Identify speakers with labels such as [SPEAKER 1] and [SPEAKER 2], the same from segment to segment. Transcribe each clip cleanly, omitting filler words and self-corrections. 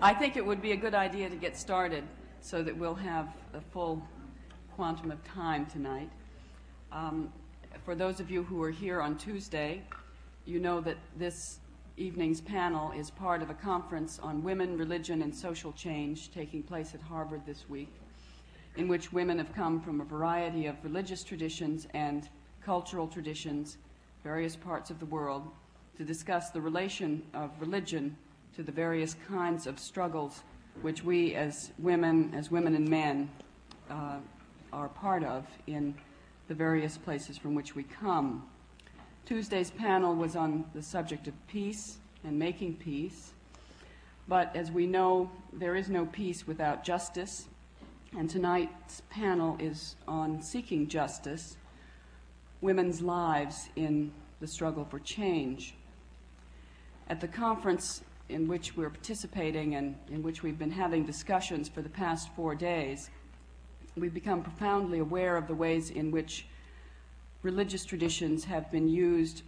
[SPEAKER 1] I think it would be a good idea to get started so that we'll have a full quantum of time tonight. For those of you who are here on Tuesday, you know that this evening's panel is part of a conference on women, religion, and social change taking place at Harvard this week, in which women have come from a variety of religious traditions and cultural traditions, various parts of the world, to discuss the relation of religion to the various kinds of struggles which we as women and men are part of in the various places from which we come. Tuesday's panel was on the subject of peace and making peace, but as we know, there is no peace without justice, and tonight's panel is on seeking justice, women's lives in the struggle for change. At the conference in which we're participating and in which we've been having discussions for the past 4 days, we've become profoundly aware of the ways in which religious traditions have been used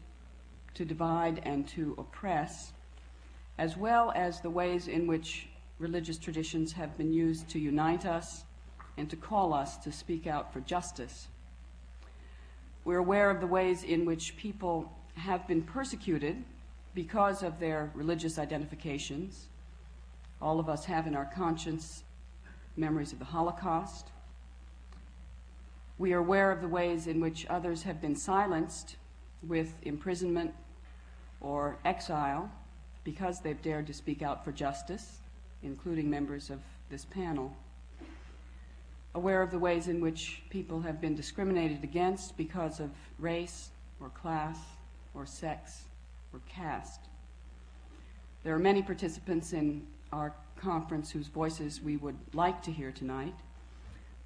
[SPEAKER 1] to divide and to oppress, as well as the ways in which religious traditions have been used to unite us and to call us to speak out for justice. We're aware of the ways in which people have been persecuted because of their religious identifications. All of us have in our conscience memories of the Holocaust. We are aware of the ways in which others have been silenced with imprisonment or exile because they've dared to speak out for justice, including members of this panel. Aware of the ways in which people have been discriminated against because of race or class or sex or caste. There are many participants in our conference whose voices we would like to hear tonight,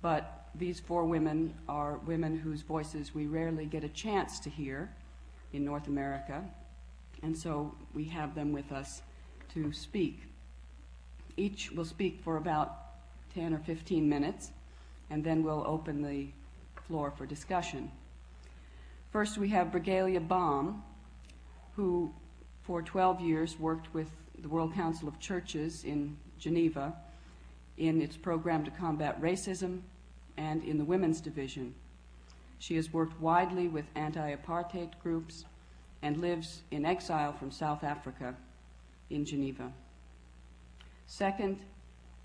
[SPEAKER 1] but these 4 women are women whose voices we rarely get a chance to hear in North America, and so we have them with us to speak. Each will speak for about 10 or 15 minutes, and then we'll open the floor for discussion. First, we have Regalia Bomb, who for 12 years worked with the World Council of Churches in Geneva in its program to combat racism and in the women's division. She has worked widely with anti-apartheid groups and lives in exile from South Africa in Geneva. Second,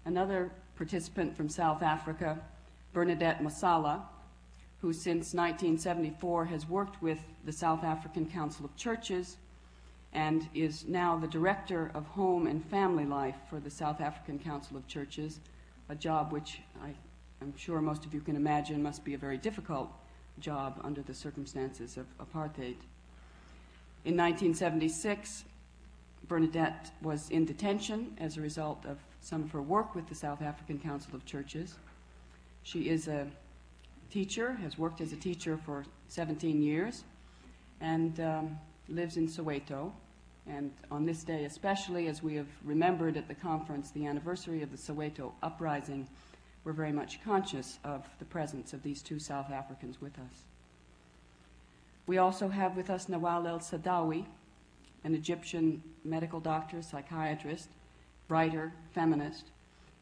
[SPEAKER 1] another participant from South Africa, Bernadette Masala, who since 1974 has worked with the South African Council of Churches and is now the Director of Home and Family Life for the South African Council of Churches, a job which I'm sure most of you can imagine must be a very difficult job under the circumstances of apartheid. In 1976, Bernadette was in detention as a result of some of her work with the South African Council of Churches. She is a teacher, has worked as a teacher for 17 years, and lives in Soweto. And on this day especially, as we have remembered at the conference the anniversary of the Soweto uprising, we're very much conscious of the presence of these 2 South Africans with us. We also have with us Nawal Sadawi, an Egyptian medical doctor, psychiatrist, writer, feminist,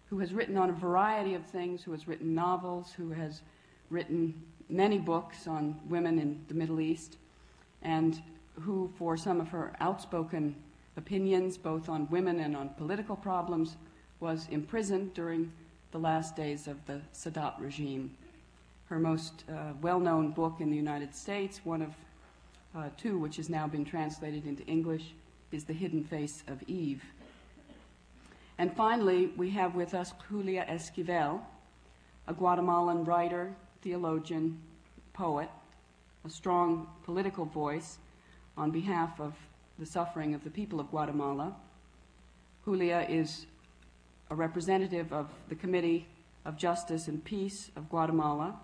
[SPEAKER 1] who has written on a variety of things, who has written novels, who has written many books on women in the Middle East, and who, for some of her outspoken opinions, both on women and on political problems, was imprisoned during the last days of the Sadat regime. Her most well-known book in the United States, one of 2 which has now been translated into English, is The Hidden Face of Eve. And finally, we have with us Julia Esquivel, a Guatemalan writer, theologian, poet, a strong political voice on behalf of the suffering of the people of Guatemala. Julia is a representative of the Committee of Justice and Peace of Guatemala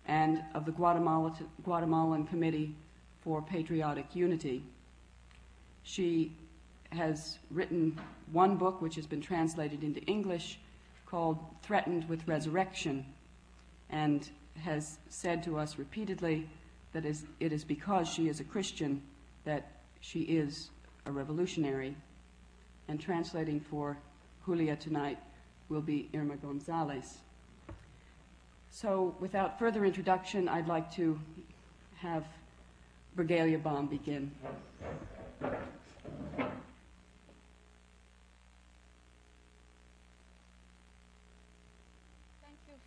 [SPEAKER 1] and of the Guatemalan Committee for Patriotic Unity. She has written one book which has been translated into English called Threatened with Resurrection, and has said to us repeatedly that it is because she is a Christian that she is a revolutionary. And translating for Julia tonight will be Irma Gonzalez. So without further introduction, I'd like to have Regalia Bomb begin.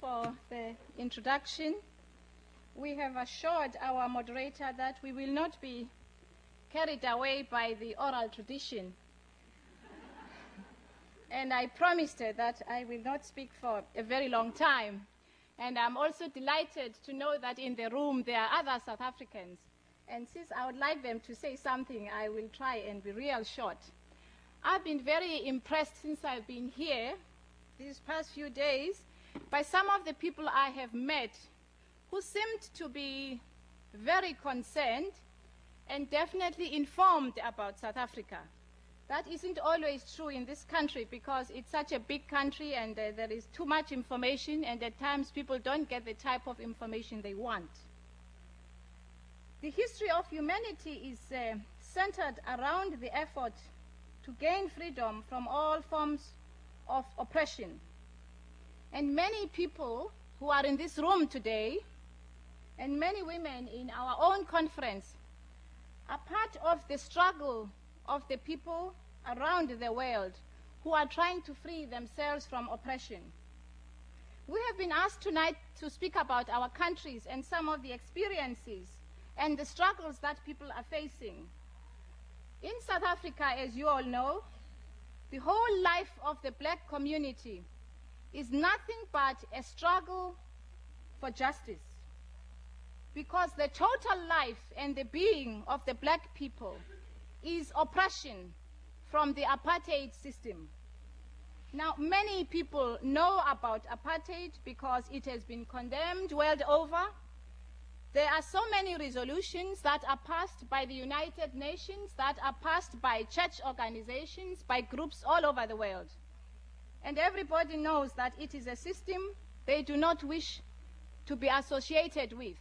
[SPEAKER 2] For the introduction. We have assured our moderator that we will not be carried away by the oral tradition. And I promised her that I will not speak for a very long time. And I'm also delighted to know that in the room there are other South Africans. And since I would like them to say something, I will try and be real short. I've been very impressed since I've been here these past few days by some of the people I have met who seemed to be very concerned and definitely informed about South Africa. That isn't always true in this country because it's such a big country and there is too much information, and at times people don't get the type of information they want. The history of humanity is centered around the effort to gain freedom from all forms of oppression. And many people who are in this room today, and many women in our own conference, are part of the struggle of the people around the world who are trying to free themselves from oppression. We have been asked tonight to speak about our countries and some of the experiences and the struggles that people are facing. In South Africa, as you all know, the whole life of the black community is nothing but a struggle for justice. Because the total life and the being of the black people is oppression from the apartheid system. Now, many people know about apartheid because it has been condemned world over. There are so many resolutions that are passed by the United Nations, that are passed by church organizations, by groups all over the world. And everybody knows that it is a system they do not wish to be associated with.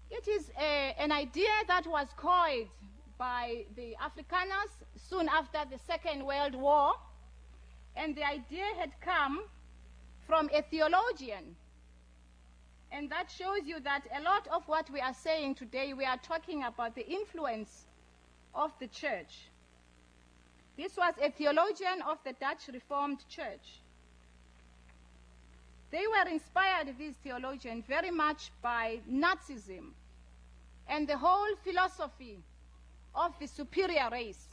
[SPEAKER 2] It is an idea that was coined by the Afrikaners soon after the Second World War, and the idea had come from a theologian. And that shows you that a lot of what we are saying today, we are talking about the influence of the church. This was a theologian of the Dutch Reformed Church. They were inspired, these theologians, very much by Nazism and the whole philosophy of the superior race.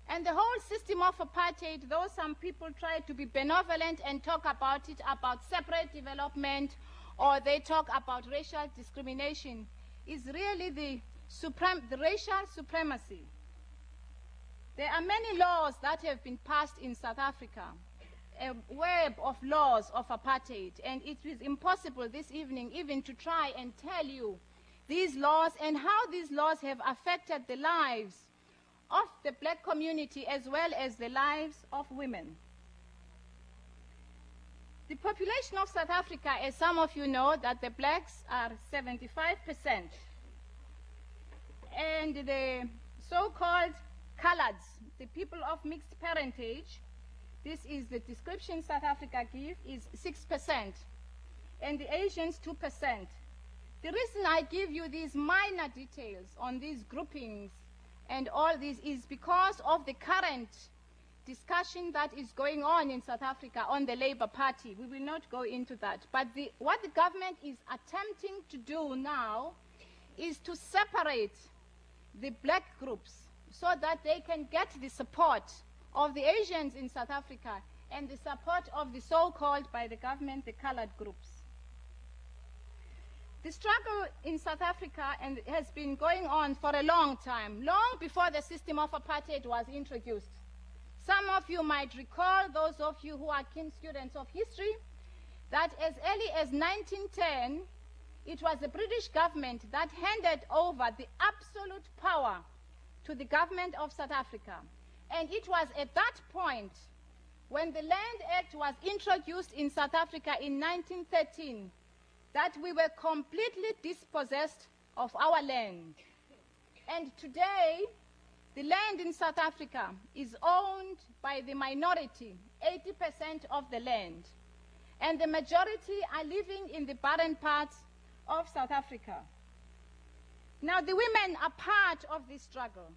[SPEAKER 2] And the whole system of apartheid, though some people try to be benevolent and talk about it, about separate development, or they talk about racial discrimination, is really the racial supremacy. There are many laws that have been passed in South Africa, a web of laws of apartheid, and it is impossible this evening even to try and tell you these laws and how these laws have affected the lives of the black community as well as the lives of women. The population of South Africa, as some of you know, that the blacks are 75%, and the so-called coloreds, the people of mixed parentage, this is the description South Africa gives, is 6%, and the Asians 2%. The reason I give you these minor details on these groupings and all this is because of the current discussion that is going on in South Africa on the Labour Party. We will not go into that. But what the government is attempting to do now is to separate the black groups so that they can get the support of the Asians in South Africa and the support of the so-called, by the government, the colored groups. The struggle in South Africa has been going on for a long time, long before the system of apartheid was introduced. Some of you might recall, those of you who are keen students of history, that as early as 1910, it was the British government that handed over the absolute power to the government of South Africa. And it was at that point, when the Land Act was introduced in South Africa in 1913, that we were completely dispossessed of our land. And today, The land in South Africa is owned by the minority, 80% of the land, and the majority are living in the barren parts of South Africa. Now, the women are part of this struggle,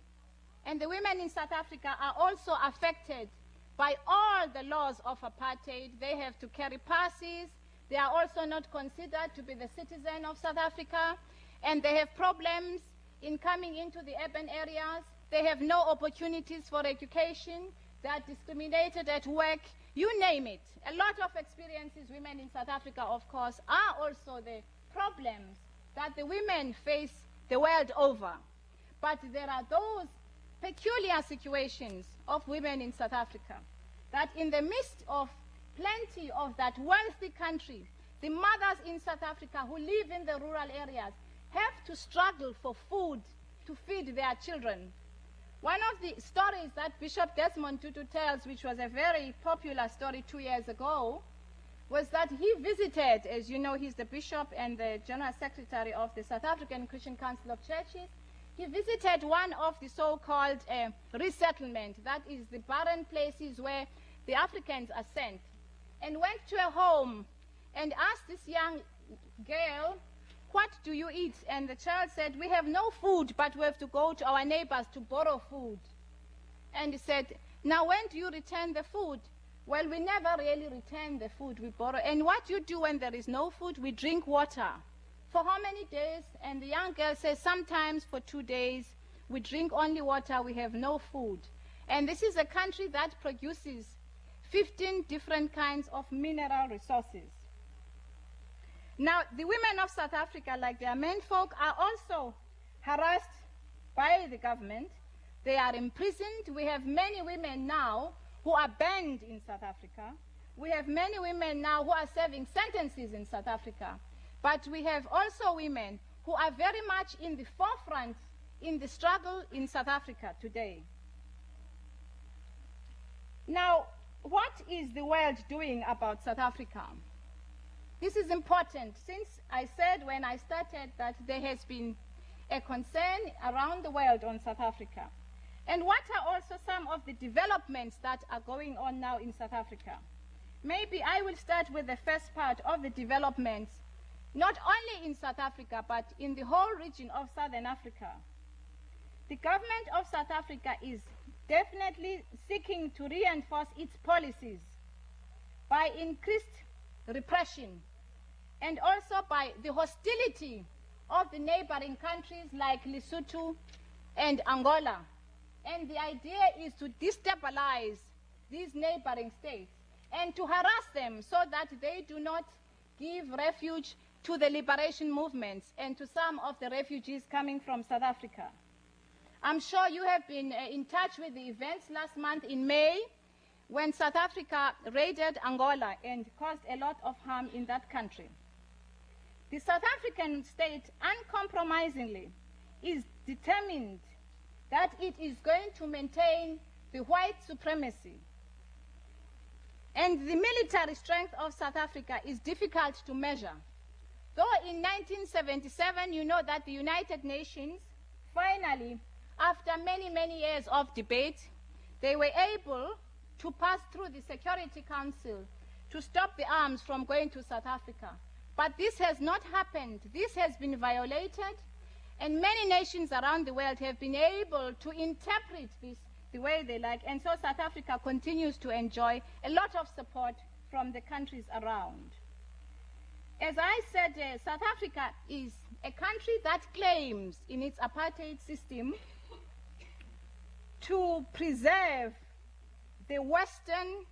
[SPEAKER 2] and the women in South Africa are also affected by all the laws of apartheid. They have to carry passes. They are also not considered to be the citizen of South Africa, and they have problems in coming into the urban areas. They have no opportunities for education. They are discriminated at work. You name it. A lot of experiences women in South Africa, of course, are also the problems that the women face the world over. But there are those peculiar situations of women in South Africa that in the midst of plenty of that wealthy country, the mothers in South Africa who live in the rural areas have to struggle for food to feed their children. One of the stories that Bishop Desmond Tutu tells, which was a very popular story 2 years ago, was that he visited, as you know, he's the bishop and the general secretary of the South African Christian Council of Churches. He visited one of the so-called resettlement, that is the barren places where the Africans are sent, and went to a home and asked this young girl, "What do you eat?" And the child said, "We have no food, but we have to go to our neighbors to borrow food." And he said, "Now when do you return the food?" "Well, we never really return the food we borrow." "And what do you do when there is no food?" "We drink water." "For how many days?" And the young girl says, "Sometimes for 2 days. We drink only water, we have no food." And this is a country that produces 15 different kinds of mineral resources. Now, the women of South Africa, like their menfolk, are also harassed by the government. They are imprisoned. We have many women now who are banned in South Africa. We have many women now who are serving sentences in South Africa. But we have also women who are very much in the forefront in the struggle in South Africa today. Now, what is the world doing about South Africa? This is important, since I said when I started that there has been a concern around the world on South Africa. And what are also some of the developments that are going on now in South Africa? Maybe I will start with the first part of the developments, not only in South Africa, but in the whole region of Southern Africa. The government of South Africa is definitely seeking to reinforce its policies by increased repression and also by the hostility of the neighboring countries like Lesotho and Angola. And the idea is to destabilize these neighboring states and to harass them so that they do not give refuge to the liberation movements and to some of the refugees coming from South Africa. I'm sure you have been in touch with the events last month in May when South Africa raided Angola and caused a lot of harm in that country. The South African state uncompromisingly is determined that it is going to maintain the white supremacy. And the military strength of South Africa is difficult to measure. Though in 1977, you know that the United Nations finally, after many, many years of debate, they were able to pass through the Security Council to stop the arms from going to South Africa. But this has not happened. This has been violated, and many nations around the world have been able to interpret this the way they like, and so South Africa continues to enjoy a lot of support from the countries around. As I said, South Africa is a country that claims in its apartheid system to preserve the Western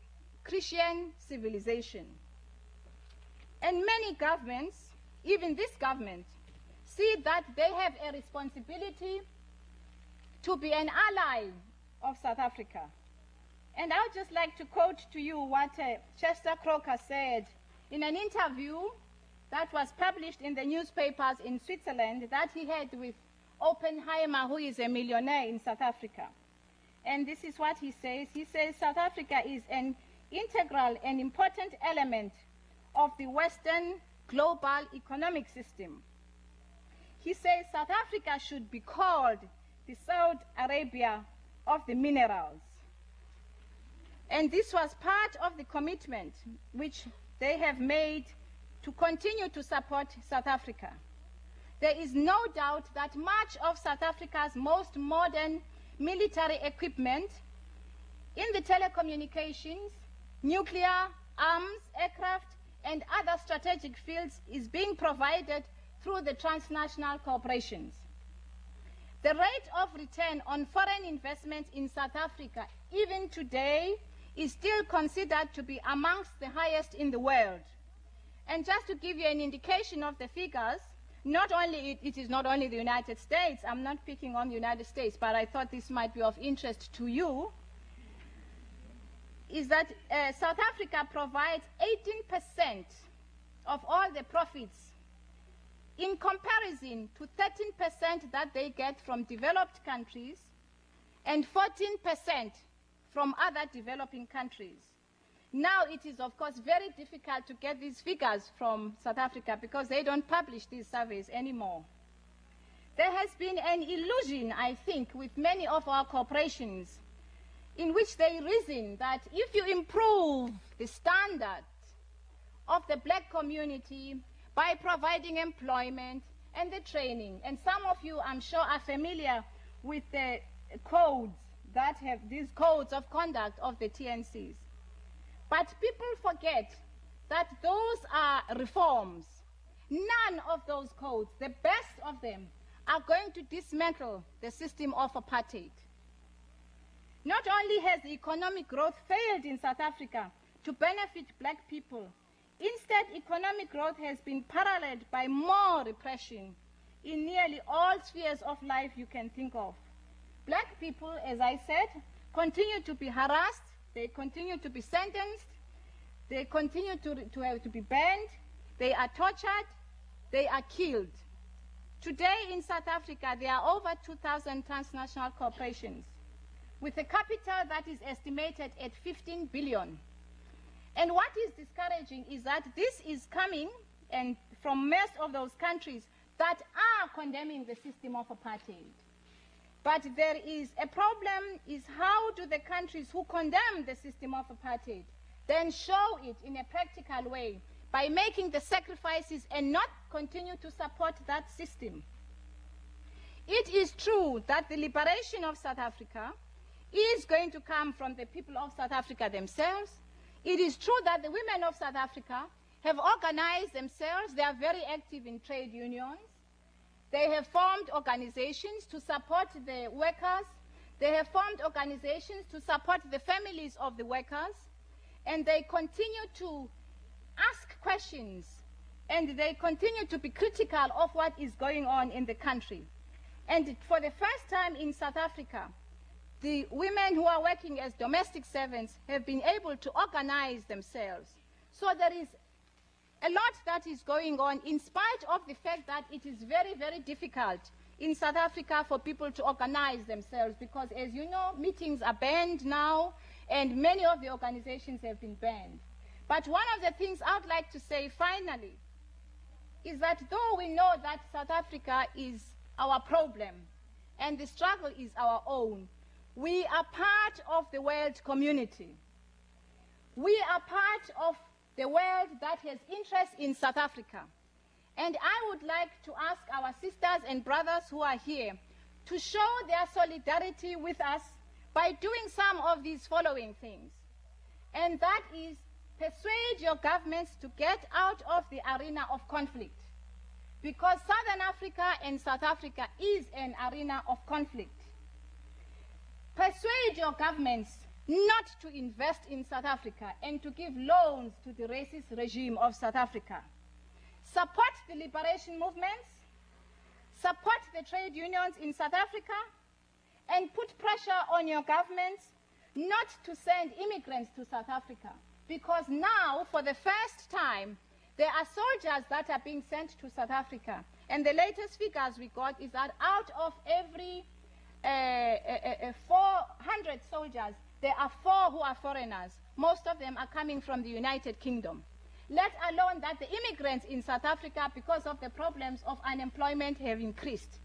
[SPEAKER 2] Christian civilization. And many governments, even this government, see that they have a responsibility to be an ally of South Africa. And I would just like to quote to you what Chester Croker said in an interview that was published in the newspapers in Switzerland that he had with Oppenheimer, who is a millionaire in South Africa. And this is what he says. He says, South Africa is an integral and important element of the Western global economic system. He says South Africa should be called the Saudi Arabia of the minerals. And this was part of the commitment which they have made to continue to support South Africa. There is no doubt that much of South Africa's most modern military equipment in the telecommunications, nuclear, arms, aircraft, and other strategic fields is being provided through the transnational corporations. The rate of return on foreign investment in South Africa, even today, is still considered to be amongst the highest in the world. And just to give you an indication of the figures, it is not only the United States, I'm not picking on the United States, but I thought this might be of interest to you, is that South Africa provides 18% of all the profits in comparison to 13% that they get from developed countries and 14% from other developing countries. Now it is, of course, very difficult to get these figures from South Africa because they don't publish these surveys anymore. There has been an illusion, I think, with many of our corporations in which they reason that if you improve the standard of the black community by providing employment and the training, and some of you, I'm sure, are familiar with the codes that have these codes of conduct of the TNCs. But people forget that those are reforms. None of those codes, the best of them, are going to dismantle the system of apartheid. Not only has the economic growth failed in South Africa to benefit black people, instead economic growth has been paralleled by more repression in nearly all spheres of life you can think of. Black people, as I said, continue to be harassed, they continue to be sentenced, they continue to have to be banned, they are tortured, they are killed. Today in South Africa, there are over 2,000 transnational corporations with a capital that is estimated at 15 billion. And what is discouraging is that this is coming and from most of those countries that are condemning the system of apartheid. But there is a problem is how do the countries who condemn the system of apartheid then show it in a practical way by making the sacrifices and not continue to support that system. It is true that the liberation of South Africa is going to come from the people of South Africa themselves. It is true that the women of South Africa have organized themselves. They are very active in trade unions. They have formed organizations to support the workers. They have formed organizations to support the families of the workers. And they continue to ask questions. And they continue to be critical of what is going on in the country. And for the first time in South Africa, the women who are working as domestic servants have been able to organize themselves. So there is a lot that is going on in spite of the fact that it is very, very difficult in South Africa for people to organize themselves because, as you know, meetings are banned now and many of the organizations have been banned. But one of the things I would like to say finally is that though we know that South Africa is our problem and the struggle is our own, we are part of the world community. We are part of the world that has interest in South Africa. And I would like to ask our sisters and brothers who are here to show their solidarity with us by doing some of these following things. And that is persuade your governments to get out of the arena of conflict. Because Southern Africa and South Africa is an arena of conflict. Persuade your governments not to invest in South Africa and to give loans to the racist regime of South Africa. Support the liberation movements, support the trade unions in South Africa, and put pressure on your governments not to send immigrants to South Africa. Because now, for the first time, there are soldiers that are being sent to South Africa. And the latest figures we got is that out of every 400 soldiers, there are 4 who are foreigners. Most of them are coming from the United Kingdom. Let alone that the immigrants in South Africa, because of the problems of unemployment, have increased.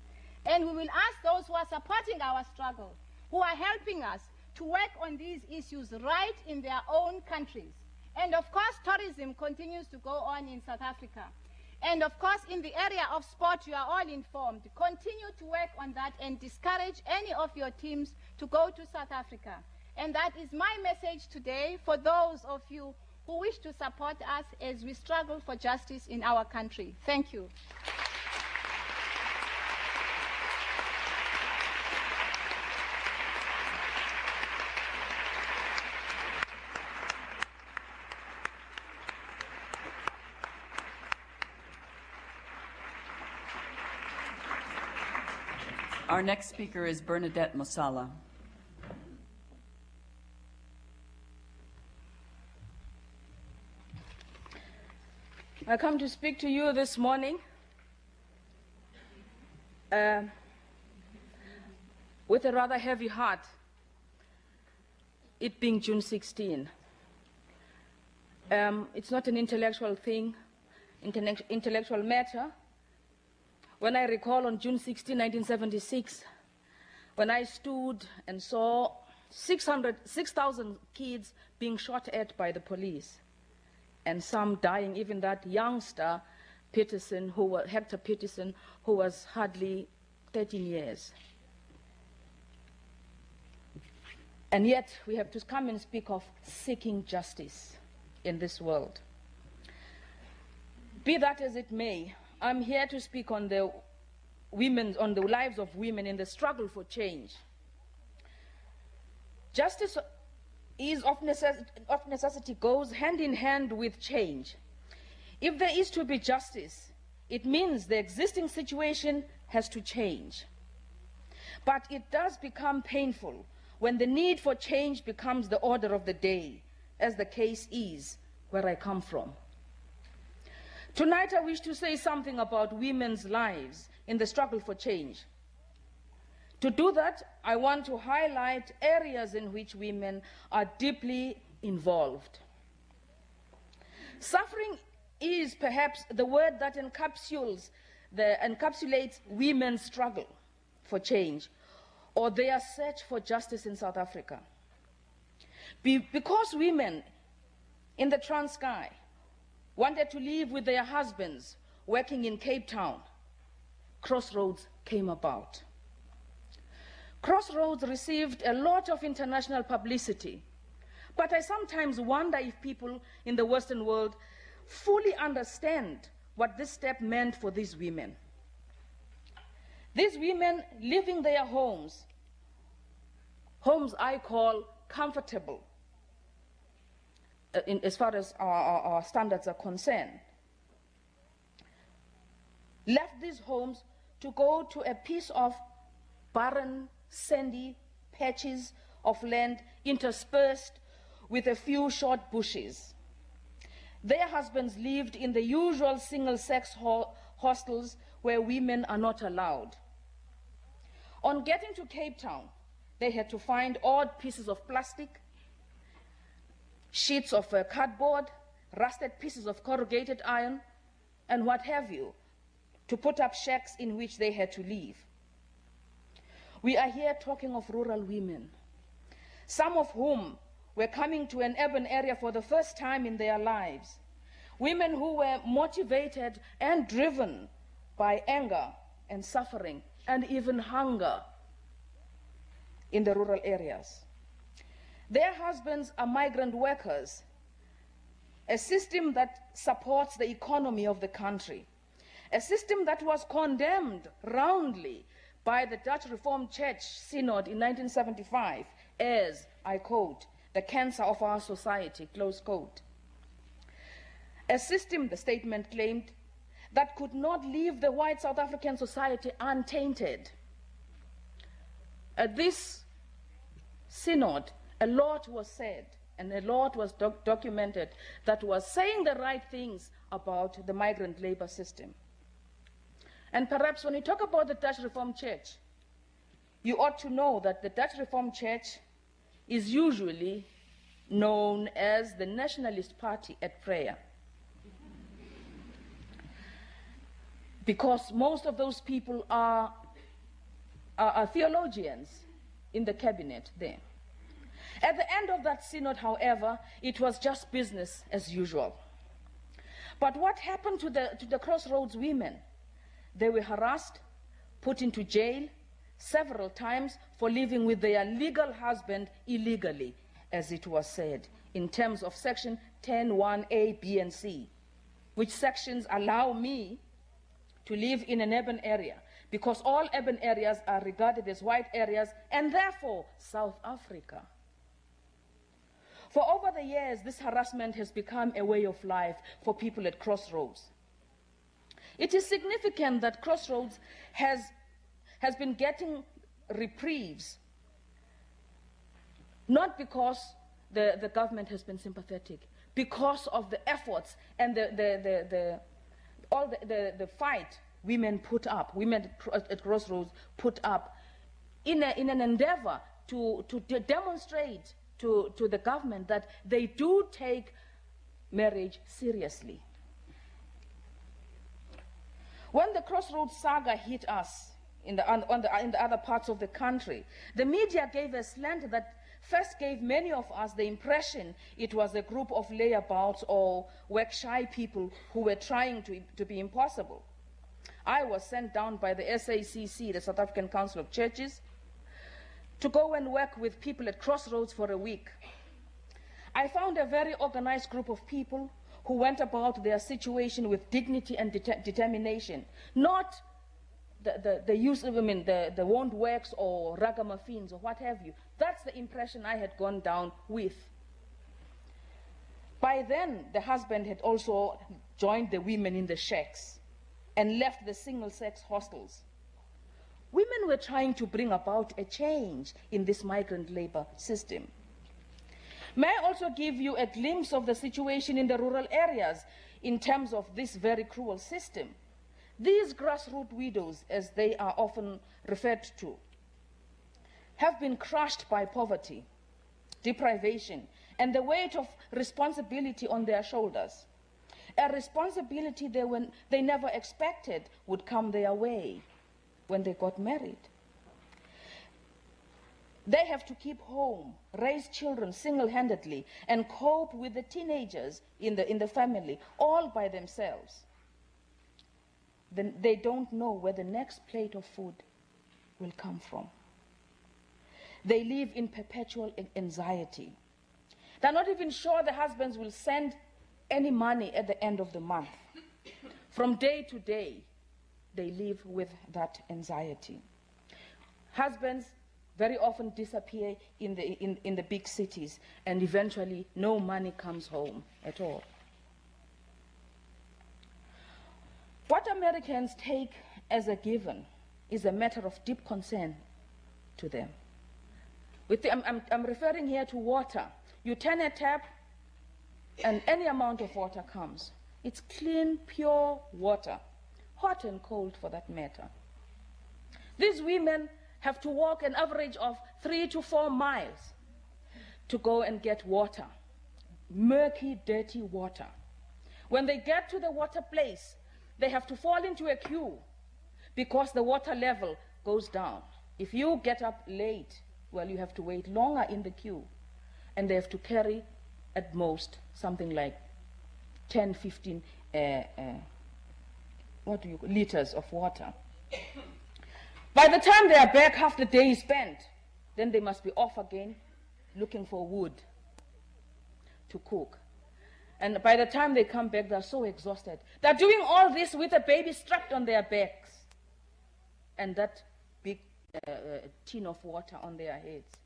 [SPEAKER 2] And we will ask those who are supporting our struggle who are helping us to work on these issues right in their own countries. And of course, tourism continues to go on in South Africa. And of course, in the area of sport, you are all informed. Continue to work on that and discourage any of your teams to go to South Africa. And that is my message today for those of you who wish to support us as we struggle for justice in our country. Thank you.
[SPEAKER 1] Our next speaker is Bernadette Mosala.
[SPEAKER 3] I come to speak to you this morning with a rather heavy heart, it being June 16. It's not an intellectual thing, intellectual matter. When I recall on June 16, 1976, when I stood and saw 6,000 kids being shot at by the police, and some dying, even that youngster, Hector Peterson, who was hardly 13 years. And yet, we have to come and speak of seeking justice in this world. Be that as it may, I'm here to speak on the lives of women in the struggle for change. Justice is of necessity goes hand in hand with change. If there is to be justice, it means the existing situation has to change. But it does become painful when the need for change becomes the order of the day, as the case is where I come from. Tonight I wish to say something about women's lives in the struggle for change. To do that, I want to highlight areas in which women are deeply involved. Suffering is perhaps the word that encapsulates women's struggle for change or their search for justice in South Africa. Because women in the Transkei wanted to live with their husbands working in Cape Town, Crossroads came about. Crossroads received a lot of international publicity, but I sometimes wonder if people in the Western world fully understand what this step meant for these women. These women leaving their homes I call comfortable, as far as our standards are concerned, left these homes to go to a piece of barren, sandy patches of land interspersed with a few short bushes. Their husbands lived in the usual single-sex hostels where women are not allowed. On getting to Cape Town, they had to find odd pieces of plastic, sheets of cardboard, rusted pieces of corrugated iron, and what have you, to put up shacks in which they had to live. We are here talking of rural women, some of whom were coming to an urban area for the first time in their lives, women who were motivated and driven by anger and suffering and even hunger in the rural areas. Their husbands are migrant workers, a system that supports the economy of the country, a system that was condemned roundly by the Dutch Reformed Church Synod in 1975 as, I quote, the cancer of our society, close quote. A system, the statement claimed, that could not leave the white South African society untainted. At this synod, a lot was said and a lot was documented that was saying the right things about the migrant labor system. And perhaps when you talk about the Dutch Reformed Church, you ought to know that the Dutch Reformed Church is usually known as the Nationalist Party at prayer. Because most of those people are theologians in the cabinet there. At the end of that synod, however, it was just business as usual. But what happened to the Crossroads women? They were harassed, put into jail several times for living with their legal husband illegally, as it was said, in terms of section 10(1)(a), B, and C, which sections allow me to live in an urban area, because all urban areas are regarded as white areas, and therefore South Africa. For over the years, this harassment has become a way of life for people at Crossroads. It is significant that Crossroads has been getting reprieves, not because the government has been sympathetic, because of the efforts and the fight women put up, women at Crossroads put up in an endeavor to demonstrate to the government that they do take marriage seriously. When the Crossroads saga hit us in the other parts of the country, the media gave a slant that first gave many of us the impression it was a group of layabouts or work-shy people who were trying to be impossible. I was sent down by the SACC, the South African Council of Churches, to go and work with people at Crossroads for a week. I found a very organized group of people who went about their situation with dignity and determination, not the use of women, the won't works or ragamuffins or what have you. That's the impression I had gone down with. By then, the husband had also joined the women in the shacks and left the single-sex hostels. Women were trying to bring about a change in this migrant labor system. May I also give you a glimpse of the situation in the rural areas in terms of this very cruel system? These grassroots widows, as they are often referred to, have been crushed by poverty, deprivation, and the weight of responsibility on their shoulders. A responsibility they never expected would come their way when they got married. They have to keep home, raise children single-handedly, and cope with the teenagers in the family, all by themselves. Then they don't know where the next plate of food will come from. They live in perpetual anxiety. They're not even sure the husbands will send any money at the end of the month. From day to day, they live with that anxiety. Husbands very often disappear in the big cities, and eventually no money comes home at all. What Americans take as a given is a matter of deep concern to them. I'm referring here to water. You turn a tap and any amount of water comes. It's clean, pure water, hot and cold for that matter. These women have to walk an average of 3 to 4 miles to go and get water, murky, dirty water. When they get to the water place, they have to fall into a queue because the water level goes down. If you get up late, well, you have to wait longer in the queue, and they have to carry at most something like 10, 15 liters of water. By the time they are back, half the day is spent. Then they must be off again, looking for wood to cook. And by the time they come back, they're so exhausted. They're doing all this with a baby strapped on their backs and that big tin of water on their heads.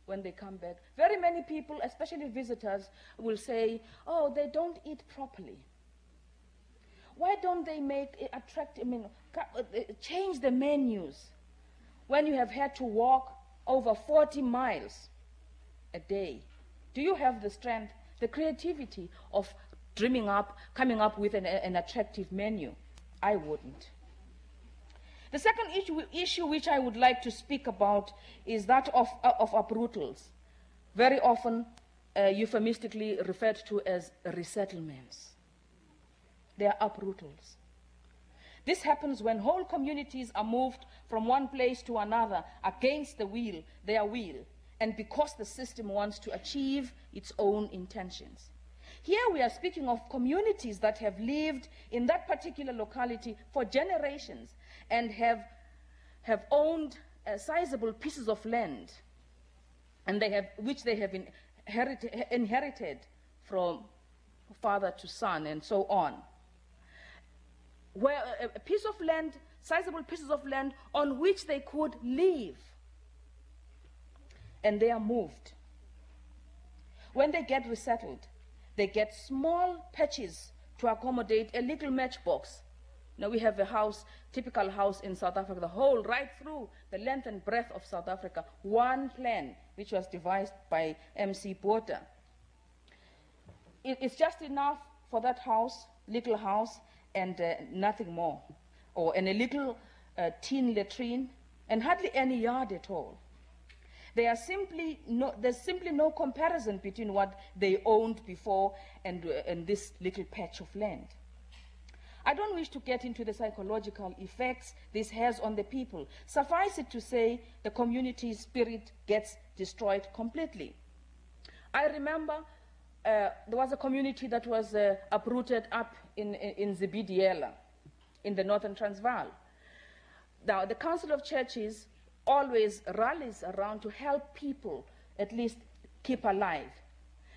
[SPEAKER 3] When they come back, very many people, especially visitors, will say, oh, they don't eat properly. Why don't they make it attractive, change the menus when you have had to walk over 40 miles a day? Do you have the strength, the creativity of coming up with an attractive menu? I wouldn't. The second issue which I would like to speak about is that of uprootals, very often euphemistically referred to as resettlements. They are uprootals. This happens when whole communities are moved from one place to another against their will, and because the system wants to achieve its own intentions. Here we are speaking of communities that have lived in that particular locality for generations and have owned sizable pieces of land, and which they have inherited from father to son and so on. Where a piece of land, sizable pieces of land on which they could live, and they are moved. When they get resettled, they get small patches to accommodate a little matchbox. Now we have a house, typical house in South Africa, the whole right through the length and breadth of South Africa, one plan which was devised by MC Porter. It's just enough for that house, little house, and nothing more, and a little tin latrine, and hardly any yard at all. There's simply no comparison between what they owned before and this little patch of land. I don't wish to get into the psychological effects this has on the people. Suffice it to say, the community spirit gets destroyed completely. I remember there was a community that was uprooted up in Zibidiela, in the northern Transvaal. Now, the Council of Churches always rallies around to help people at least keep alive.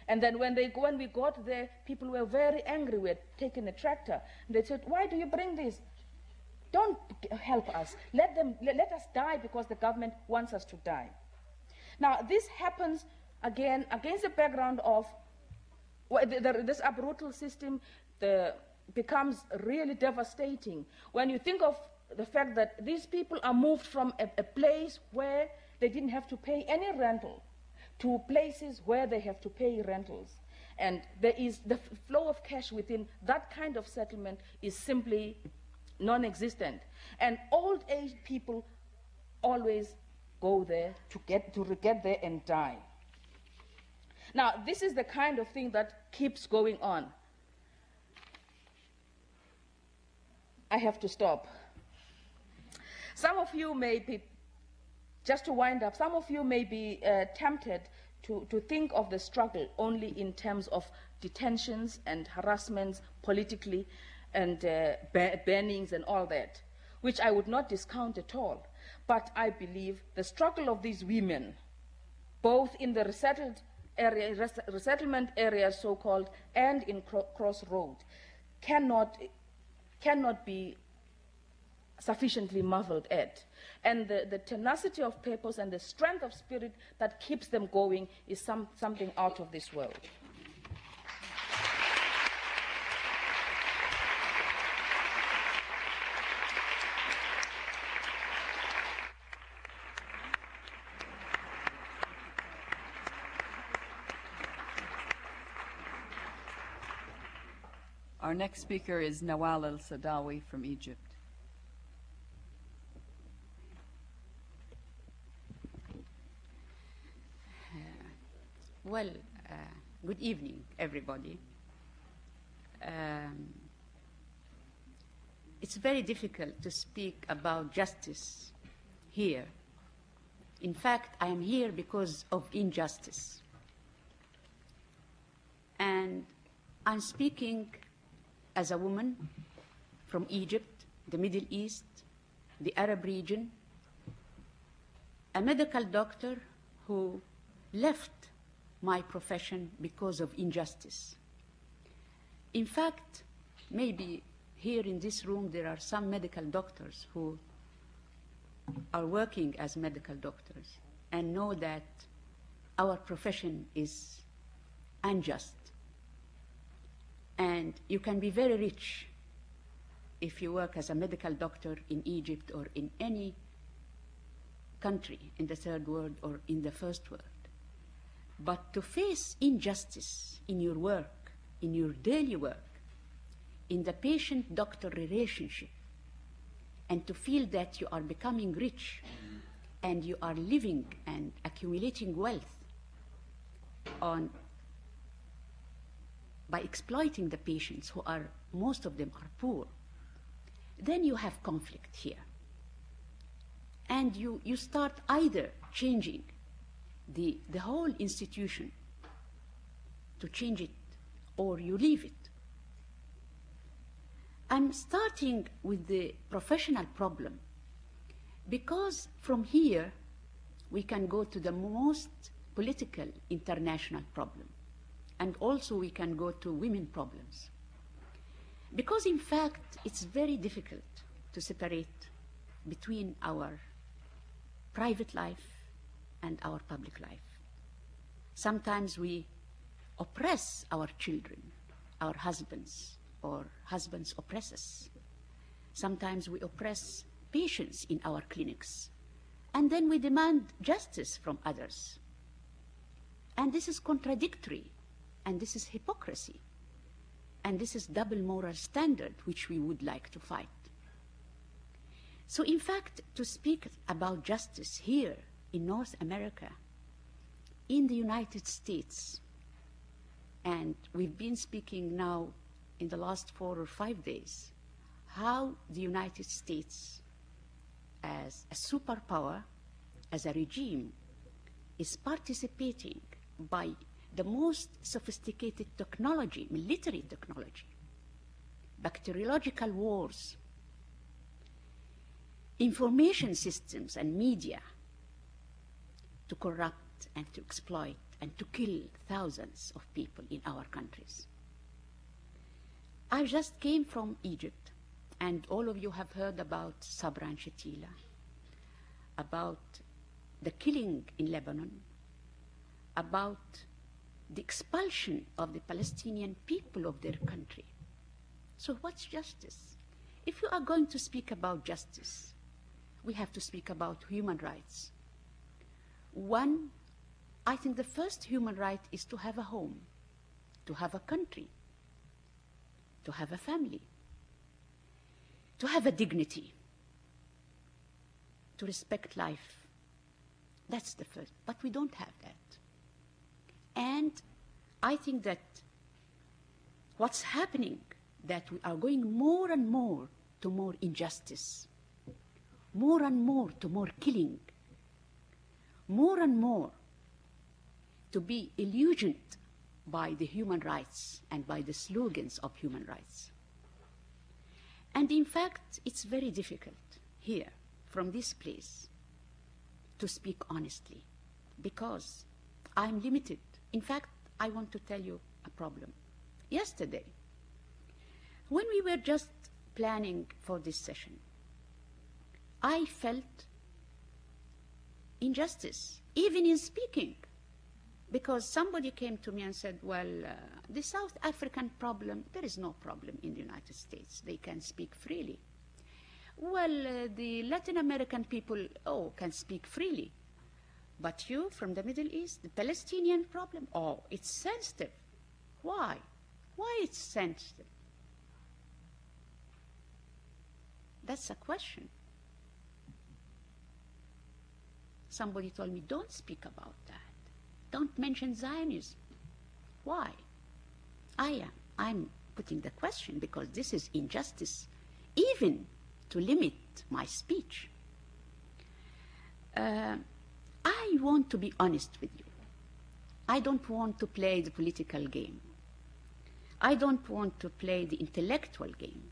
[SPEAKER 3] And then when we got there, people were very angry. We had taken a tractor. And they said, "Why do you bring this? Don't help us. Let us die because the government wants us to die." Now, this happens again against the background of this uprootal system becomes really devastating when you think of the fact that these people are moved from a place where they didn't have to pay any rental to places where they have to pay rentals. And there is the flow of cash within that kind of settlement is simply non-existent. And old age people always go there to get there and die. Now, this is the kind of thing that keeps going on. I have to stop. Some of you may be, just to wind up, some of you may be tempted to think of the struggle only in terms of detentions and harassments politically and bannings and all that, which I would not discount at all. But I believe the struggle of these women, both in the resettlement areas so-called and in Crossroad, cannot be sufficiently marveled at. And the tenacity of purpose and the strength of spirit that keeps them going is something out of this world.
[SPEAKER 1] Our next speaker is Nawal Sadawi from Egypt.
[SPEAKER 4] Well, good evening, everybody. It's very difficult to speak about justice here. In fact, I am here because of injustice. And I'm speaking as a woman from Egypt, the Middle East, the Arab region, a medical doctor who left my profession because of injustice. In fact, maybe here in this room there are some medical doctors who are working as medical doctors and know that our profession is unjust. And you can be very rich if you work as a medical doctor in Egypt or in any country in the third world or in the first world. But to face injustice in your work, in your daily work, in the patient-doctor relationship, and to feel that you are becoming rich and you are living and accumulating wealth by exploiting the patients who are, most of them are poor, then you have conflict here. And you start either changing the whole institution to change it, or you leave it. I'm starting with the professional problem, because from here we can go to the most political international problem, and also we can go to women problems. Because in fact, it's very difficult to separate between our private life and our public life. Sometimes we oppress our children, our husbands, or husbands oppress us. Sometimes we oppress patients in our clinics, and then we demand justice from others. And this is contradictory, and this is hypocrisy, and this is double moral standard which we would like to fight. So in fact, to speak about justice here in North America, in the United States, and we've been speaking now in the last 4 or 5 days, how the United States, as a superpower, as a regime, is participating by the most sophisticated technology, military technology, bacteriological wars, information systems and media, to corrupt and to exploit and to kill thousands of people in our countries. I just came from Egypt, and all of you have heard about Sabra and Shatila, about the killing in Lebanon, about the expulsion of the Palestinian people of their country. So what's justice? If you are going to speak about justice, we have to speak about human rights. One, I think the first human right is to have a home, to have a country, to have a family, to have a dignity, to respect life. That's the first, but we don't have that. And I think that what's happening, that we are going more and more to more injustice, more and more to more killing, more and more to be illusioned by the human rights and by the slogans of human rights. And in fact, it's very difficult here, from this place, to speak honestly, because I'm limited. In fact, I want to tell you a problem. Yesterday, when we were just planning for this session, I felt injustice, even in speaking, because somebody came to me and said, well, the South African problem, there is no problem in the United States. They can speak freely. Well, the Latin American people, can speak freely. But you, from the Middle East, the Palestinian problem, it's sensitive. Why? Why it's sensitive? That's a question. Somebody told me, don't speak about that. Don't mention Zionism. Why? I'm putting the question because this is injustice, even to limit my speech. I want to be honest with you. I don't want to play the political game. I don't want to play the intellectual game.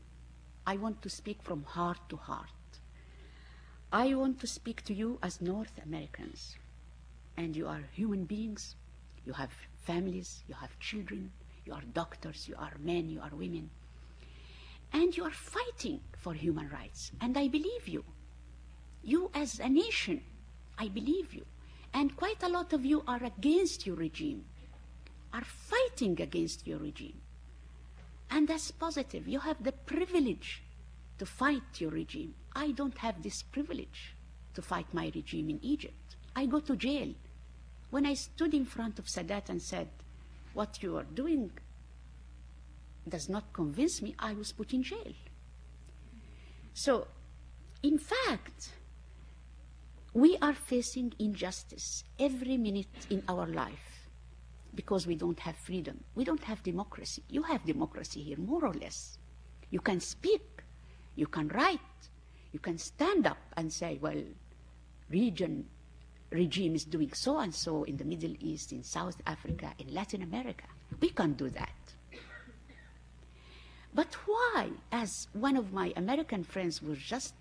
[SPEAKER 4] I want to speak from heart to heart. I want to speak to you as North Americans. And you are human beings. You have families. You have children. You are doctors. You are men. You are women. And you are fighting for human rights. And I believe you. You as a nation, I believe you. And quite a lot of you are against your regime, are fighting against your regime. And that's positive. You have the privilege to fight your regime. I don't have this privilege to fight my regime in Egypt. I go to jail. When I stood in front of Sadat and said, what you are doing does not convince me, I was put in jail. So, in fact, we are facing injustice every minute in our life because we don't have freedom. We don't have democracy. You have democracy here, more or less. You can speak. You can write. You can stand up and say, well, regime is doing so and so in the Middle East, in South Africa, in Latin America. We can do that. But why, as one of my American friends was just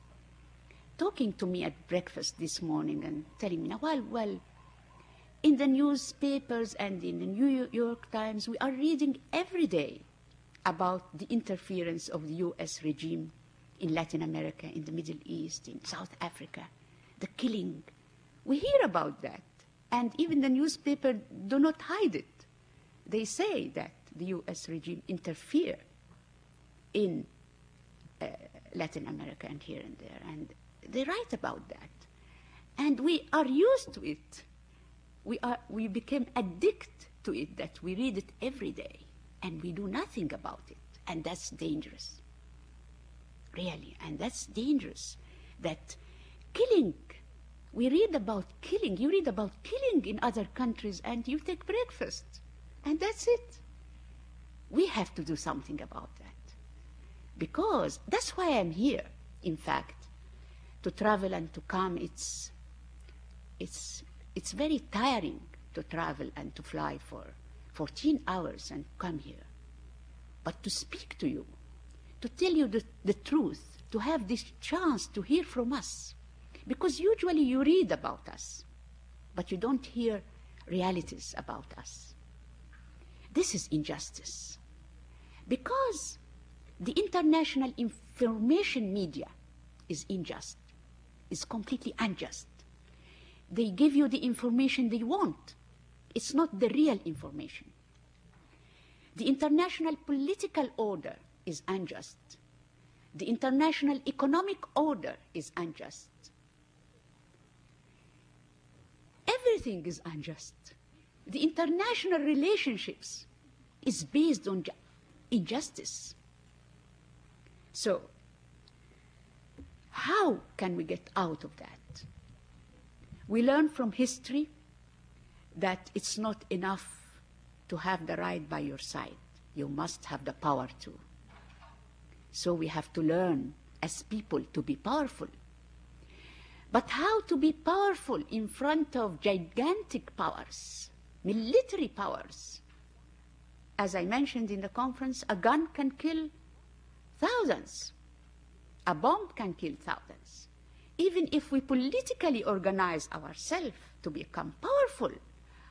[SPEAKER 4] talking to me at breakfast this morning and telling me, well, in the newspapers and in the New York Times, we are reading every day about the interference of the U.S. regime in Latin America, in the Middle East, in South Africa, the killing. We hear about that. And even the newspaper do not hide it. They say that the U.S. regime interfere in Latin America and here and there. And they write about that. And we are used to it. We became addicted to it, that we read it every day and we do nothing about it. And that's dangerous, really. And that's dangerous, that killing, we read about killing, you read about killing in other countries and you take breakfast and that's it. We have to do something about that, because that's why I'm here, in fact, to travel and to come. It's very tiring to travel and to fly for 14 hours and come here. But to speak to you, to tell you the truth, to have this chance to hear from us. Because usually you read about us, but you don't hear realities about us. This is injustice. Because the international information media is unjust, is completely unjust. They give you the information they want. It's not the real information. The international political order is unjust. The international economic order is unjust. Everything is unjust. The international relationships is based on injustice. So, how can we get out of that? We learn from history that it's not enough to have the right by your side. You must have the power too. So we have to learn as people to be powerful. But how to be powerful in front of gigantic powers, military powers? As I mentioned in the conference, a gun can kill thousands. A bomb can kill thousands. Even if we politically organize ourselves to become powerful,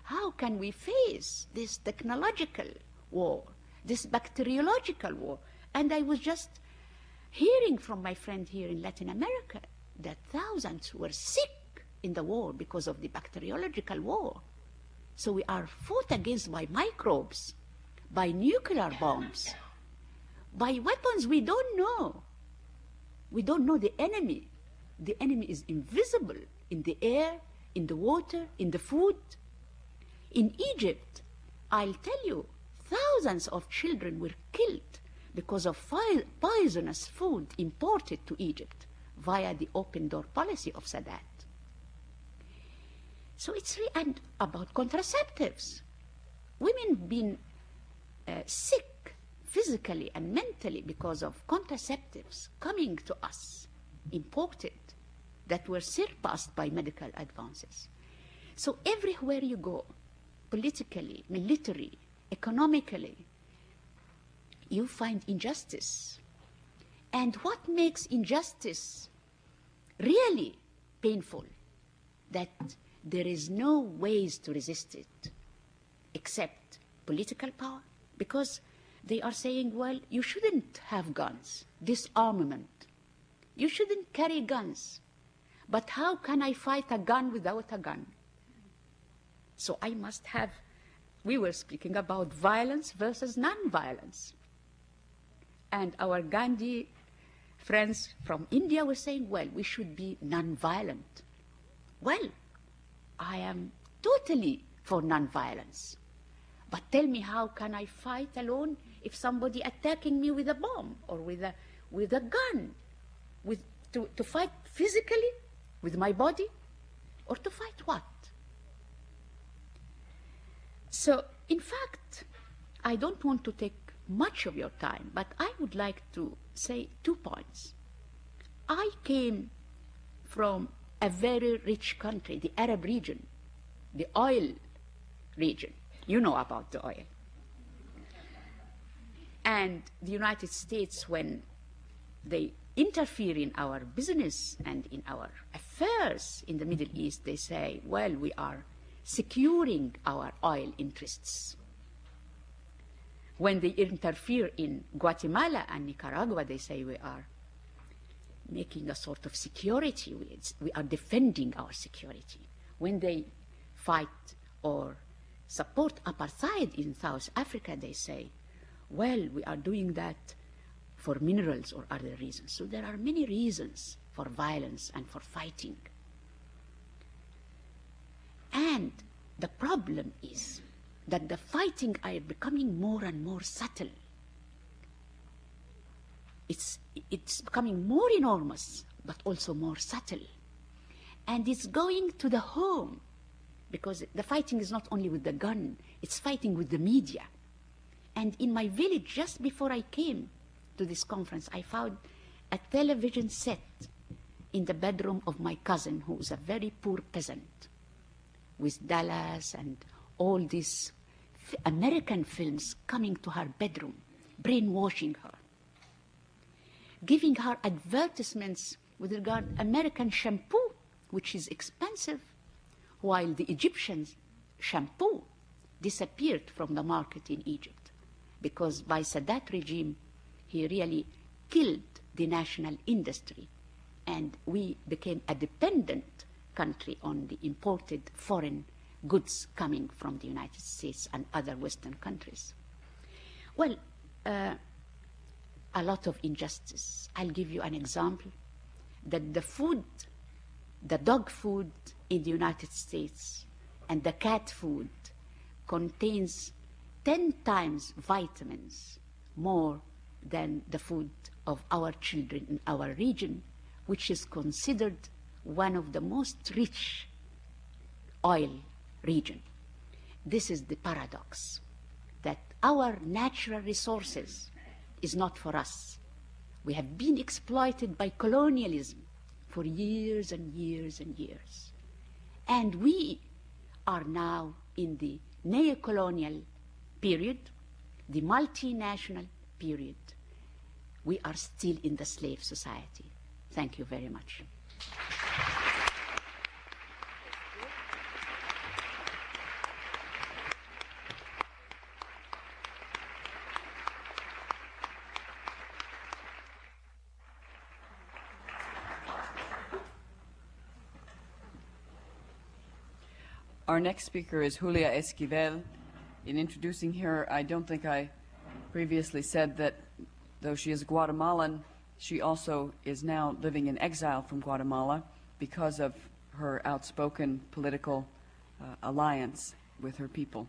[SPEAKER 4] how can we face this technological war, this bacteriological war? And I was just hearing from my friend here in Latin America that thousands were sick in the war because of the bacteriological war. So we are fought against by microbes, by nuclear bombs, by weapons we don't know. We don't know the enemy. The enemy is invisible in the air, in the water, in the food. In Egypt, I'll tell you, thousands of children were killed because of poisonous food imported to Egypt via the open door policy of Sadat. So it's and about contraceptives. Women been sick physically and mentally because of contraceptives coming to us, imported, that were surpassed by medical advances. So everywhere you go, politically, militarily, economically, you find injustice. And what makes injustice really painful? That there is no ways to resist it except political power, because they are saying, well, you shouldn't have guns, disarmament. You shouldn't carry guns. But how can I fight a gun without a gun? So I must have, we were speaking about violence versus non-violence. And our Gandhi friends from India were saying, well, we should be non-violent. Well, I am totally for non-violence. But tell me, how can I fight alone if somebody attacking me with a bomb or with a gun? To fight physically with my body, or to fight what? So, in fact, I don't want to take much of your time, but I would like to say 2 points. I came from a very rich country, the Arab region, the oil region. You know about the oil. And the United States, when they interfere in our business and in our affairs in the Middle East, they say, well, we are securing our oil interests. When they interfere in Guatemala and Nicaragua, they say we are making a sort of security. We are defending our security. When they fight or support apartheid in South Africa, they say, well, we are doing that for minerals or other reasons. So there are many reasons for violence and for fighting. And the problem is that the fighting are becoming more and more subtle. It's becoming more enormous, but also more subtle. And it's going to the home, because the fighting is not only with the gun, it's fighting with the media. And in my village, just before I came to this conference, I found a television set in the bedroom of my cousin, who is a very poor peasant, with Dallas and all these American films coming to her bedroom, brainwashing her, giving her advertisements with regard to American shampoo, which is expensive, while the Egyptian shampoo disappeared from the market in Egypt, because by Sadat regime, he really killed the national industry, and we became a dependent country on the imported foreign goods coming from the United States and other Western countries. Well, a lot of injustice. I'll give you an example, that the food, the dog food in the United States and the cat food contains 10 times vitamins more than the food of our children in our region, which is considered one of the most rich oil region. This is the paradox, that our natural resources is not for us. We have been exploited by colonialism for years and years and years. And we are now in the neo-colonial period, the multinational period. We are still in the slave society. Thank you very much.
[SPEAKER 1] Our next speaker is Julia Esquivel. In introducing her, I don't think I previously said that though she is Guatemalan, she also is now living in exile from Guatemala because of her outspoken political alliance with her people.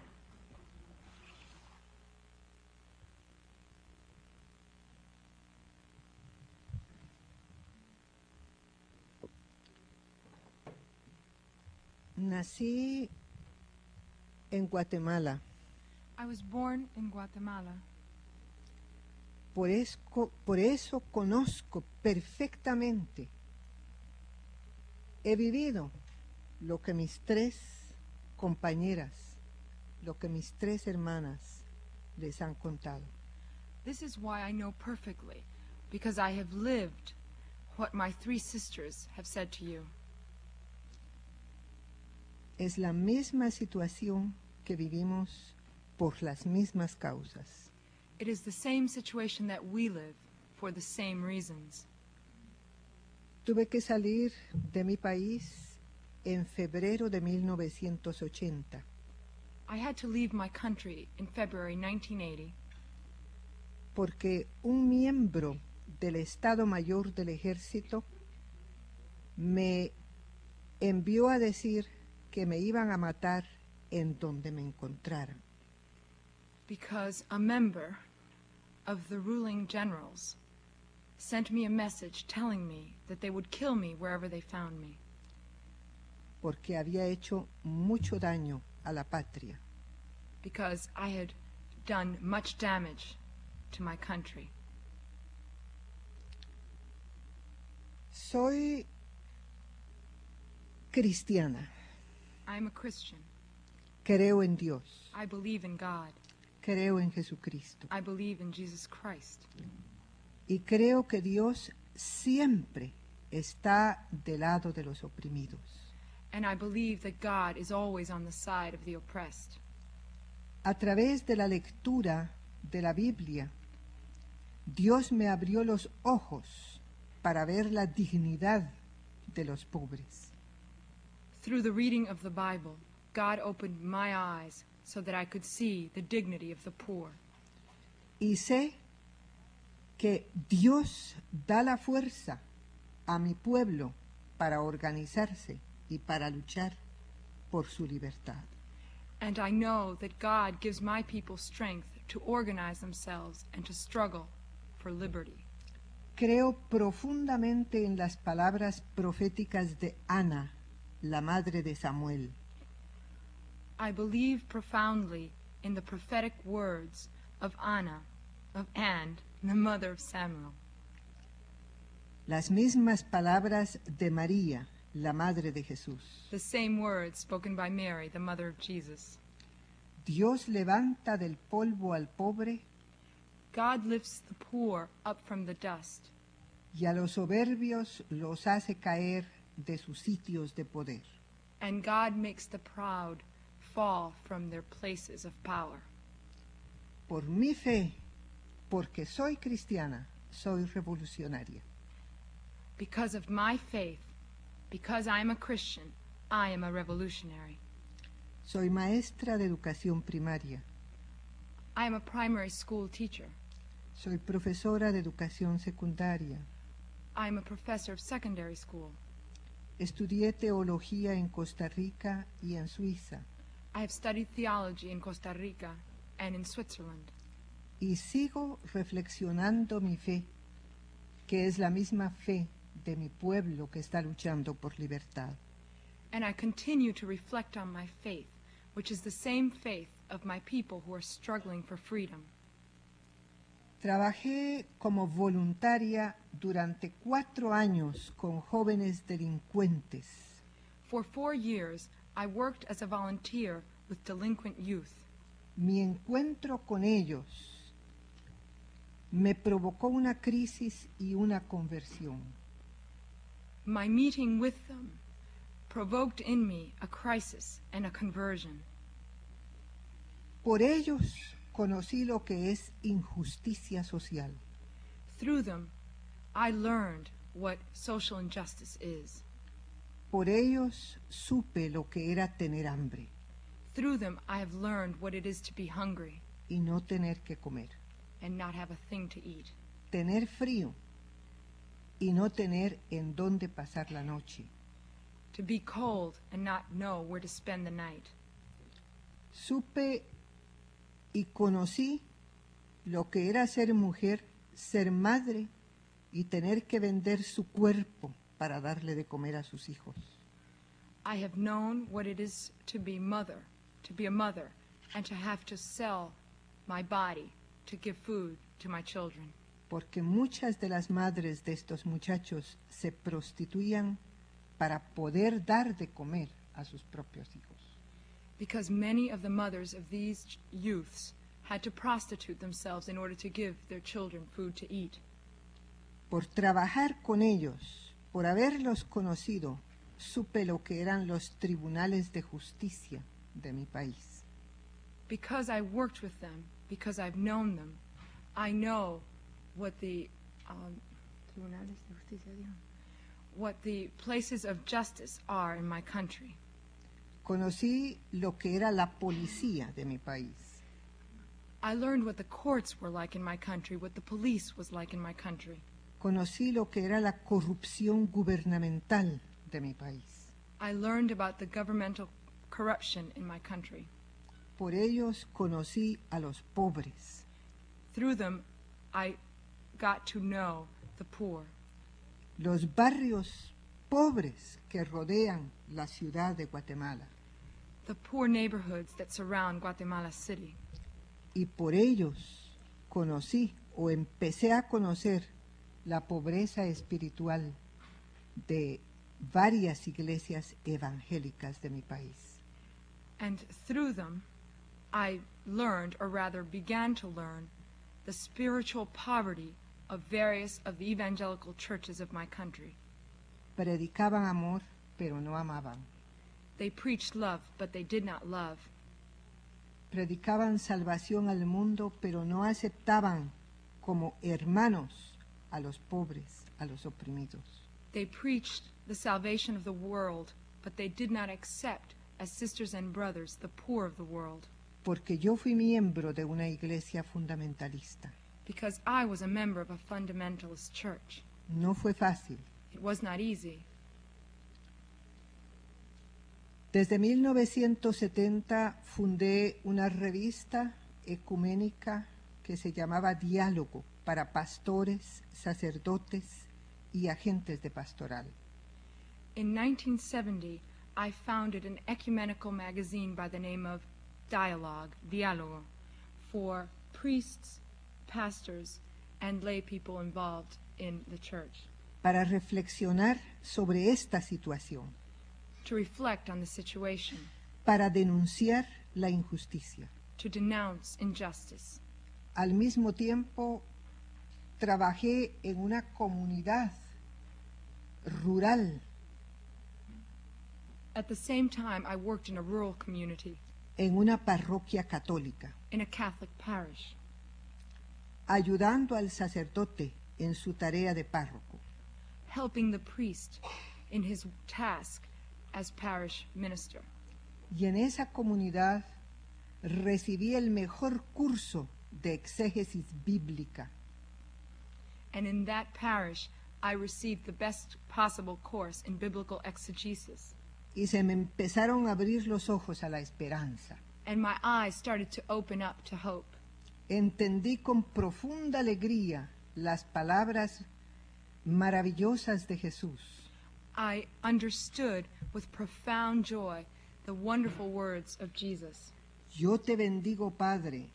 [SPEAKER 5] Nací en Guatemala.
[SPEAKER 6] I was born in Guatemala.
[SPEAKER 5] Por eso conozco perfectamente. He vivido lo que mis 3 compañeras, lo que mis 3 hermanas les han contado.
[SPEAKER 6] This is why I know perfectly, because I have lived what my 3 sisters have said to you.
[SPEAKER 5] Es la misma situación que vivimos por las mismas causas.
[SPEAKER 6] It is the same situation that we live for the same reasons.
[SPEAKER 5] Tuve que salir de mi país en febrero de 1980.
[SPEAKER 6] I had to leave my country in February 1980
[SPEAKER 5] porque un miembro del Estado Mayor del Ejército me envió a decir que me iban a matar en donde me encontraran.
[SPEAKER 6] because a member of the ruling generals sent me a message telling me that they would kill me wherever they found me.
[SPEAKER 5] Porque había hecho mucho daño a la patria.
[SPEAKER 6] Because I had done much damage to my country.
[SPEAKER 5] Soy cristiana.
[SPEAKER 6] I'm a Christian.
[SPEAKER 5] Creo en Dios.
[SPEAKER 6] I believe in God.
[SPEAKER 5] Creo en Jesucristo.
[SPEAKER 6] I believe in Jesus Christ.
[SPEAKER 5] Y creo que Dios siempre está del lado de los oprimidos.
[SPEAKER 6] And I believe that God is always on the side of the oppressed.
[SPEAKER 5] A través de la lectura de la Biblia, Dios me abrió los ojos para ver la dignidad de los pobres.
[SPEAKER 6] Through the reading of the Bible, God opened my eyes so that I could see the dignity of the poor.
[SPEAKER 5] Y sé que Dios da la fuerza a mi pueblo para organizarse y para luchar por su libertad.
[SPEAKER 6] And I know that God gives my people strength to organize themselves and to struggle for liberty.
[SPEAKER 5] Creo profundamente en las palabras proféticas de Ana, la madre de Samuel.
[SPEAKER 6] I believe profoundly in the prophetic words of Anna, of Anne, the mother of Samuel.
[SPEAKER 5] Las mismas palabras de María, la madre de Jesús.
[SPEAKER 6] The same words spoken by Mary, the mother of Jesus.
[SPEAKER 5] Dios levanta del polvo al pobre
[SPEAKER 6] God lifts the poor up from the dust,
[SPEAKER 5] y a los soberbios los hace caer de sus sitios de poder.
[SPEAKER 6] and God makes the proud fall from their places of power.
[SPEAKER 5] Por mi fe, porque soy cristiana, soy revolucionaria.
[SPEAKER 6] Because of my faith, because I am a Christian, I am a revolutionary.
[SPEAKER 5] Soy maestra de educación primaria.
[SPEAKER 6] I am a primary school teacher.
[SPEAKER 5] Soy profesora de educación secundaria.
[SPEAKER 6] I am a professor of secondary school.
[SPEAKER 5] Estudié teología en Costa Rica y en Suiza.
[SPEAKER 6] I have studied theology in Costa Rica and in Switzerland.
[SPEAKER 5] Y sigo reflexionando mi fe, que es la misma fe de mi pueblo que está luchando por libertad.
[SPEAKER 6] And I continue to reflect on my faith, which is the same faith of my people who are struggling for freedom.
[SPEAKER 5] Trabajé como voluntaria durante 4 años con jóvenes delincuentes.
[SPEAKER 6] For 4 years, I worked as a volunteer with delinquent youth.
[SPEAKER 5] Mi encuentro con ellos me provocó una crisis y una conversión.
[SPEAKER 6] My meeting with them provoked in me a crisis and a conversion.
[SPEAKER 5] Por ellos conocí lo que es injusticia social.
[SPEAKER 6] Through them, I learned what social injustice is.
[SPEAKER 5] Por ellos supe lo que era tener hambre
[SPEAKER 6] Through them, I have learned what it is to be hungry
[SPEAKER 5] y no tener que comer.
[SPEAKER 6] and not have a thing to eat.
[SPEAKER 5] Tener frío y no tener en dónde pasar la noche.
[SPEAKER 6] To be cold and not know where to spend the night.
[SPEAKER 5] Supe y conocí lo que era ser mujer, ser madre y tener que vender su cuerpo para darle de comer a sus hijos.
[SPEAKER 6] I have known what it is to be a mother, and to have to sell my body to give food to my children.
[SPEAKER 5] Porque muchas de las madres de estos muchachos se prostituían para poder dar de comer a sus propios hijos.
[SPEAKER 6] Because many of the mothers of these youths had to prostitute themselves in order to give their children food to eat.
[SPEAKER 5] Por trabajar con ellos, por haberlos conocido, supe lo que eran los tribunales de justicia de mi país.
[SPEAKER 6] Because I worked with them, because I've known them, I know what the places of justice are in my country.
[SPEAKER 5] Conocí lo que era la policía de mi país.
[SPEAKER 6] I learned what the courts were like in my country, what the police was like in my country.
[SPEAKER 5] Conocí lo que era la corrupción gubernamental de mi país.
[SPEAKER 6] I learned about the governmental corruption in my country.
[SPEAKER 5] Por ellos conocí a los pobres.
[SPEAKER 6] Through them, I got to know the poor,
[SPEAKER 5] Los barrios pobres que rodean la ciudad de Guatemala.
[SPEAKER 6] the poor neighborhoods that surround Guatemala City.
[SPEAKER 5] Y por ellos conocí o empecé a conocer la pobreza espiritual de varias iglesias evangélicas de mi país.
[SPEAKER 6] And through them, I learned, or rather began to learn, the spiritual poverty of various of the evangelical churches of my country.
[SPEAKER 5] Predicaban amor, pero no amaban.
[SPEAKER 6] They preached love, but they did not love.
[SPEAKER 5] Predicaban salvación al mundo, pero no aceptaban como hermanos a los pobres, a los oprimidos.
[SPEAKER 6] They preached the salvation of the world, but they did not accept as sisters and brothers the poor of the world.
[SPEAKER 5] Porque yo fui miembro de una iglesia fundamentalista.
[SPEAKER 6] Because I was a member of a fundamentalist church.
[SPEAKER 5] No fue fácil.
[SPEAKER 6] It was not easy.
[SPEAKER 5] Desde 1970 fundé una revista ecuménica que se llamaba Diálogo para pastores, sacerdotes y agentes de pastoral.
[SPEAKER 6] In 1970, I founded an ecumenical magazine by the name of Dialogo, for priests, pastors, and lay people involved in the church.
[SPEAKER 5] Para reflexionar sobre esta situación.
[SPEAKER 6] To reflect on the situation.
[SPEAKER 5] Para denunciar la injusticia.
[SPEAKER 6] To denounce injustice.
[SPEAKER 5] Al mismo tiempo, trabajé en una comunidad rural.
[SPEAKER 6] At the same time, I worked in a rural community.
[SPEAKER 5] En una parroquia católica.
[SPEAKER 6] In a Catholic parish.
[SPEAKER 5] Ayudando al sacerdote en su tarea de párroco.
[SPEAKER 6] Helping the priest in his task as parish minister.
[SPEAKER 5] Y en esa comunidad recibí el mejor curso de exégesis bíblica.
[SPEAKER 6] And in that parish, I received the best possible course in biblical exegesis.
[SPEAKER 5] Y se me empezaron a abrir los ojos a la esperanza.
[SPEAKER 6] And my eyes started to open up to hope.
[SPEAKER 5] Entendí con profunda alegría las palabras maravillosas de Jesús.
[SPEAKER 6] I understood with profound joy the wonderful words of Jesus.
[SPEAKER 5] Yo te bendigo, Padre.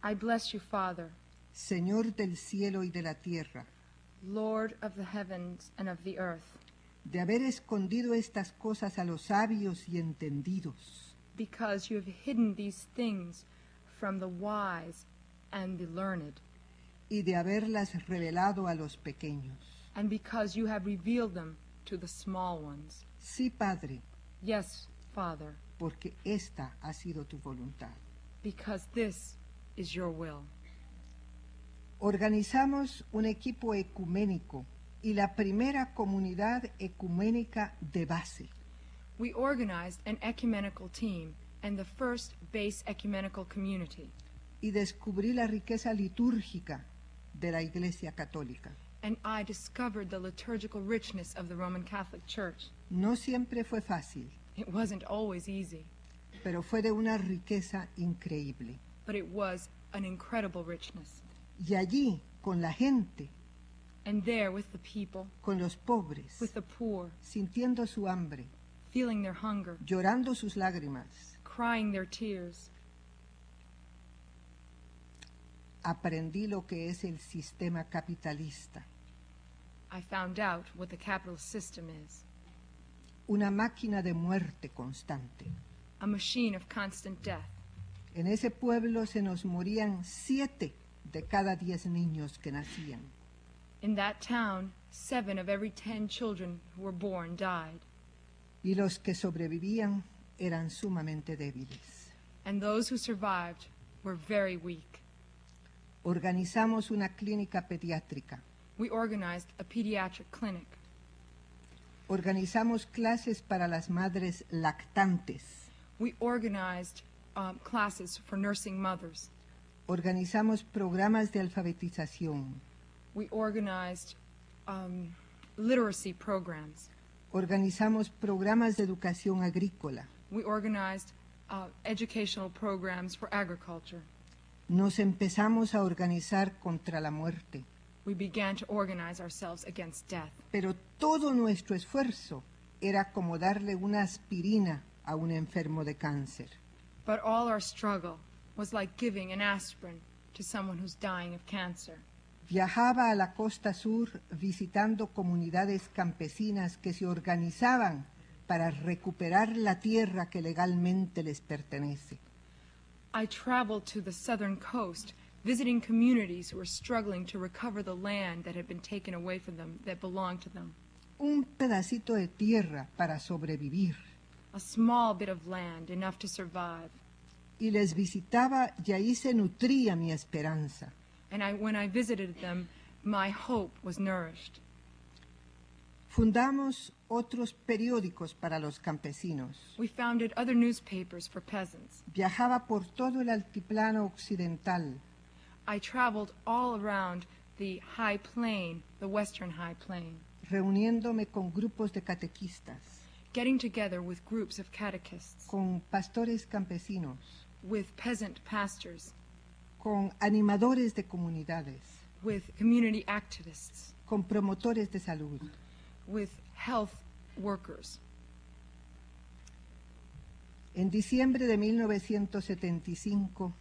[SPEAKER 6] I bless you, Father.
[SPEAKER 5] Señor del cielo y de la tierra.
[SPEAKER 6] Lord of the heavens and of the earth.
[SPEAKER 5] De haber escondido estas cosas a los sabios y entendidos.
[SPEAKER 6] Because you have hidden these things from the wise and the learned.
[SPEAKER 5] Y de haberlas revelado a los pequeños.
[SPEAKER 6] And because you have revealed them to the small ones.
[SPEAKER 5] Sí, Padre.
[SPEAKER 6] Yes, Father.
[SPEAKER 5] Porque esta ha sido tu voluntad.
[SPEAKER 6] Because this is your will.
[SPEAKER 5] Organizamos un equipo ecuménico y la primera comunidad ecuménica de base.
[SPEAKER 6] We organized an ecumenical team and the first base ecumenical community.
[SPEAKER 5] Y descubrí la riqueza litúrgica de la Iglesia Católica.
[SPEAKER 6] And I discovered the liturgical richness of the Roman Catholic Church.
[SPEAKER 5] No siempre fue fácil.
[SPEAKER 6] It wasn't always easy.
[SPEAKER 5] Pero fue de una riqueza increíble.
[SPEAKER 6] But it was an incredible richness.
[SPEAKER 5] Y allí, con la gente,
[SPEAKER 6] and there with the people,
[SPEAKER 5] con los pobres,
[SPEAKER 6] with the poor,
[SPEAKER 5] sintiendo su hambre,
[SPEAKER 6] feeling their hunger,
[SPEAKER 5] llorando sus lágrimas,
[SPEAKER 6] crying their tears,
[SPEAKER 5] aprendí lo que es el sistema capitalista.
[SPEAKER 6] I found out what the capitalist system is.
[SPEAKER 5] Una máquina de muerte constante.
[SPEAKER 6] A machine of constant death.
[SPEAKER 5] En ese pueblo se nos morían 7 de cada 10 niños que nacían.
[SPEAKER 6] In that town, 7 of every 10 children who were born died.
[SPEAKER 5] Y los que sobrevivían eran sumamente débiles.
[SPEAKER 6] And those who survived were very weak.
[SPEAKER 5] Organizamos una clínica pediátrica.
[SPEAKER 6] We organized a pediatric clinic.
[SPEAKER 5] Organizamos clases para las madres lactantes.
[SPEAKER 6] We organized classes for nursing mothers.
[SPEAKER 5] Organizamos programas de alfabetización.
[SPEAKER 6] We organized literacy programs.
[SPEAKER 5] Organizamos programas de educación agrícola.
[SPEAKER 6] We organized educational programs for agriculture.
[SPEAKER 5] Nos empezamos a organizar contra la muerte.
[SPEAKER 6] We began to organize ourselves against death.
[SPEAKER 5] Pero todo nuestro esfuerzo era como darle una aspirina a un enfermo de cáncer.
[SPEAKER 6] But all our struggle was like giving an aspirin to someone who's dying of cancer.
[SPEAKER 5] Viajaba a la costa sur visitando comunidades campesinas que se organizaban para recuperar la tierra que legalmente les pertenece.
[SPEAKER 6] I traveled to the southern coast, visiting communities who were struggling to recover the land that had been taken away from them, that belonged to them.
[SPEAKER 5] Un pedacito de tierra para sobrevivir.
[SPEAKER 6] A small bit of land, enough to survive.
[SPEAKER 5] Y les visitaba y ahí se nutría mi esperanza.
[SPEAKER 6] And when I visited them, my hope was nourished.
[SPEAKER 5] Fundamos otros periódicos para los campesinos.
[SPEAKER 6] We founded other newspapers for peasants.
[SPEAKER 5] Viajaba por todo el altiplano occidental,
[SPEAKER 6] I traveled all around the high plain, the western high plain,
[SPEAKER 5] reuniéndome con grupos de catequistas,
[SPEAKER 6] getting together with groups of catechists,
[SPEAKER 5] con pastores campesinos,
[SPEAKER 6] with peasant pastors,
[SPEAKER 5] con animadores de comunidades,
[SPEAKER 6] with community activists,
[SPEAKER 5] con promotores de salud.
[SPEAKER 6] with health workers.
[SPEAKER 5] En diciembre de 1975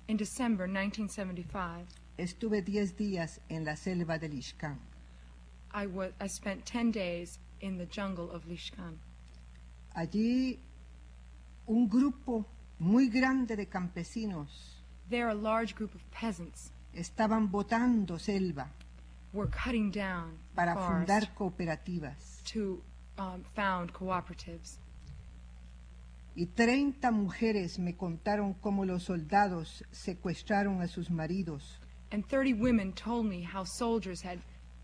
[SPEAKER 6] In December 1975,
[SPEAKER 5] estuve 10 días en la selva de Lishkan.
[SPEAKER 6] I spent 10 days in the jungle of Lishkan.
[SPEAKER 5] Allí un grupo muy grande de campesinos
[SPEAKER 6] There, a large group of peasants
[SPEAKER 5] estaban botando selva
[SPEAKER 6] were cutting down
[SPEAKER 5] para
[SPEAKER 6] forest
[SPEAKER 5] fundar cooperativas.
[SPEAKER 6] to found cooperatives.
[SPEAKER 5] Y 30 mujeres me contaron cómo los soldados secuestraron a sus maridos
[SPEAKER 6] And 30 women told me how soldiers had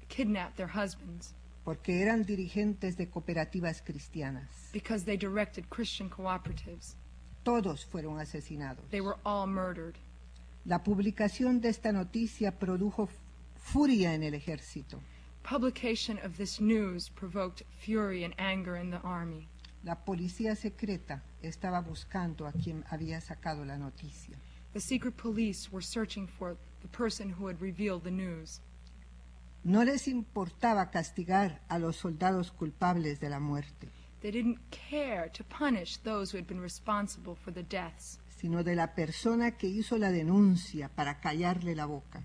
[SPEAKER 6] kidnapped their husbands
[SPEAKER 5] porque eran dirigentes de cooperativas cristianas.
[SPEAKER 6] because they directed Christian cooperatives.
[SPEAKER 5] Todos fueron asesinados.
[SPEAKER 6] They were all murdered.
[SPEAKER 5] La publicación de esta noticia produjo furia en el ejército.
[SPEAKER 6] Publication of this news provoked fury and anger in the army.
[SPEAKER 5] La policía secreta estaba buscando a quien había sacado la noticia.
[SPEAKER 6] The secret police were searching for the person who had revealed the news.
[SPEAKER 5] No les importaba castigar a los soldados culpables de la muerte,
[SPEAKER 6] They didn't care to punish those who had been responsible for the deaths,
[SPEAKER 5] sino de la persona que hizo la denuncia para callarle la boca.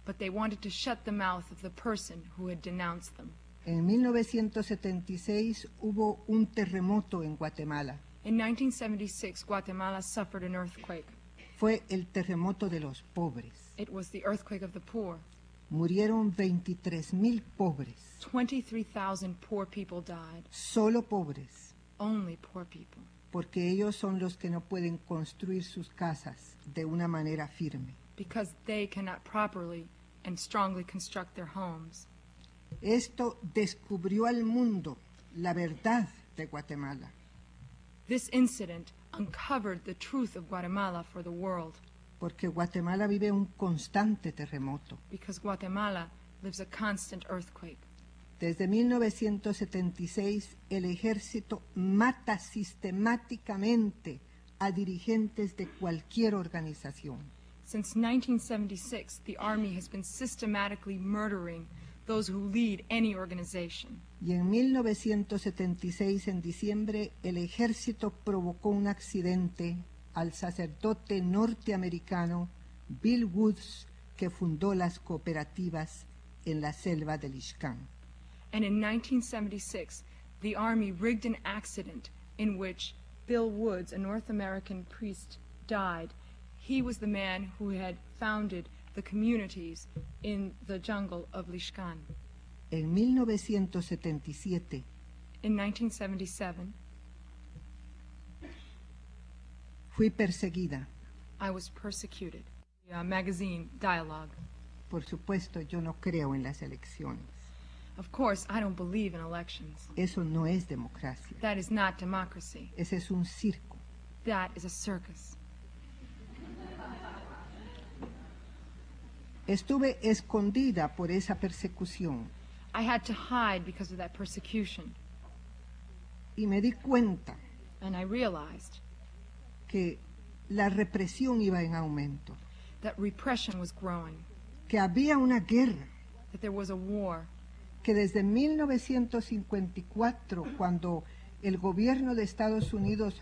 [SPEAKER 6] but they wanted to shut the mouth of the person who had denounced them.
[SPEAKER 5] En 1976 hubo un terremoto en Guatemala.
[SPEAKER 6] In 1976, Guatemala suffered an earthquake.
[SPEAKER 5] Fue el terremoto de los pobres.
[SPEAKER 6] It was the earthquake of the poor.
[SPEAKER 5] Murieron 23,000 pobres,
[SPEAKER 6] 23,000 poor people died.
[SPEAKER 5] solo pobres,
[SPEAKER 6] Only poor people.
[SPEAKER 5] porque ellos son los que no pueden construir sus casas de una manera firme.
[SPEAKER 6] Because they cannot properly and strongly construct their homes.
[SPEAKER 5] Esto descubrió al mundo la verdad de Guatemala.
[SPEAKER 6] This incident uncovered the truth of Guatemala for the world,
[SPEAKER 5] Porque Guatemala vive un constante terremoto.
[SPEAKER 6] because Guatemala lives a constant earthquake.
[SPEAKER 5] Desde 1976, el ejército mata sistemáticamente a dirigentes de cualquier organización.
[SPEAKER 6] Since 1976, the Army has been systematically murdering those who lead any organization.
[SPEAKER 5] Y en 1976, en diciembre, el ejército provocó un accidente al sacerdote norteamericano Bill Woods, que fundó las cooperativas en la selva de Lishkan.
[SPEAKER 6] And in 1976, the Army rigged an accident in which Bill Woods, a North American priest, died. He was the man who had founded the communities in the jungle of Lishkan.
[SPEAKER 5] En 1977,
[SPEAKER 6] In 1977,
[SPEAKER 5] fui perseguida.
[SPEAKER 6] I was persecuted. The magazine Dialogue.
[SPEAKER 5] Por supuesto, yo no creo en las elecciones.
[SPEAKER 6] Of course, I don't believe in elections.
[SPEAKER 5] Eso no es democracia.
[SPEAKER 6] That is not democracy.
[SPEAKER 5] Ese es un circo.
[SPEAKER 6] That is a circus.
[SPEAKER 5] Estuve escondida por esa persecución
[SPEAKER 6] I had to hide because of that persecution.
[SPEAKER 5] y me di cuenta
[SPEAKER 6] And I realized
[SPEAKER 5] que la represión iba en aumento,
[SPEAKER 6] that repression was growing,
[SPEAKER 5] que había una guerra,
[SPEAKER 6] that there was a war,
[SPEAKER 5] que desde 1954, cuando el gobierno de Estados Unidos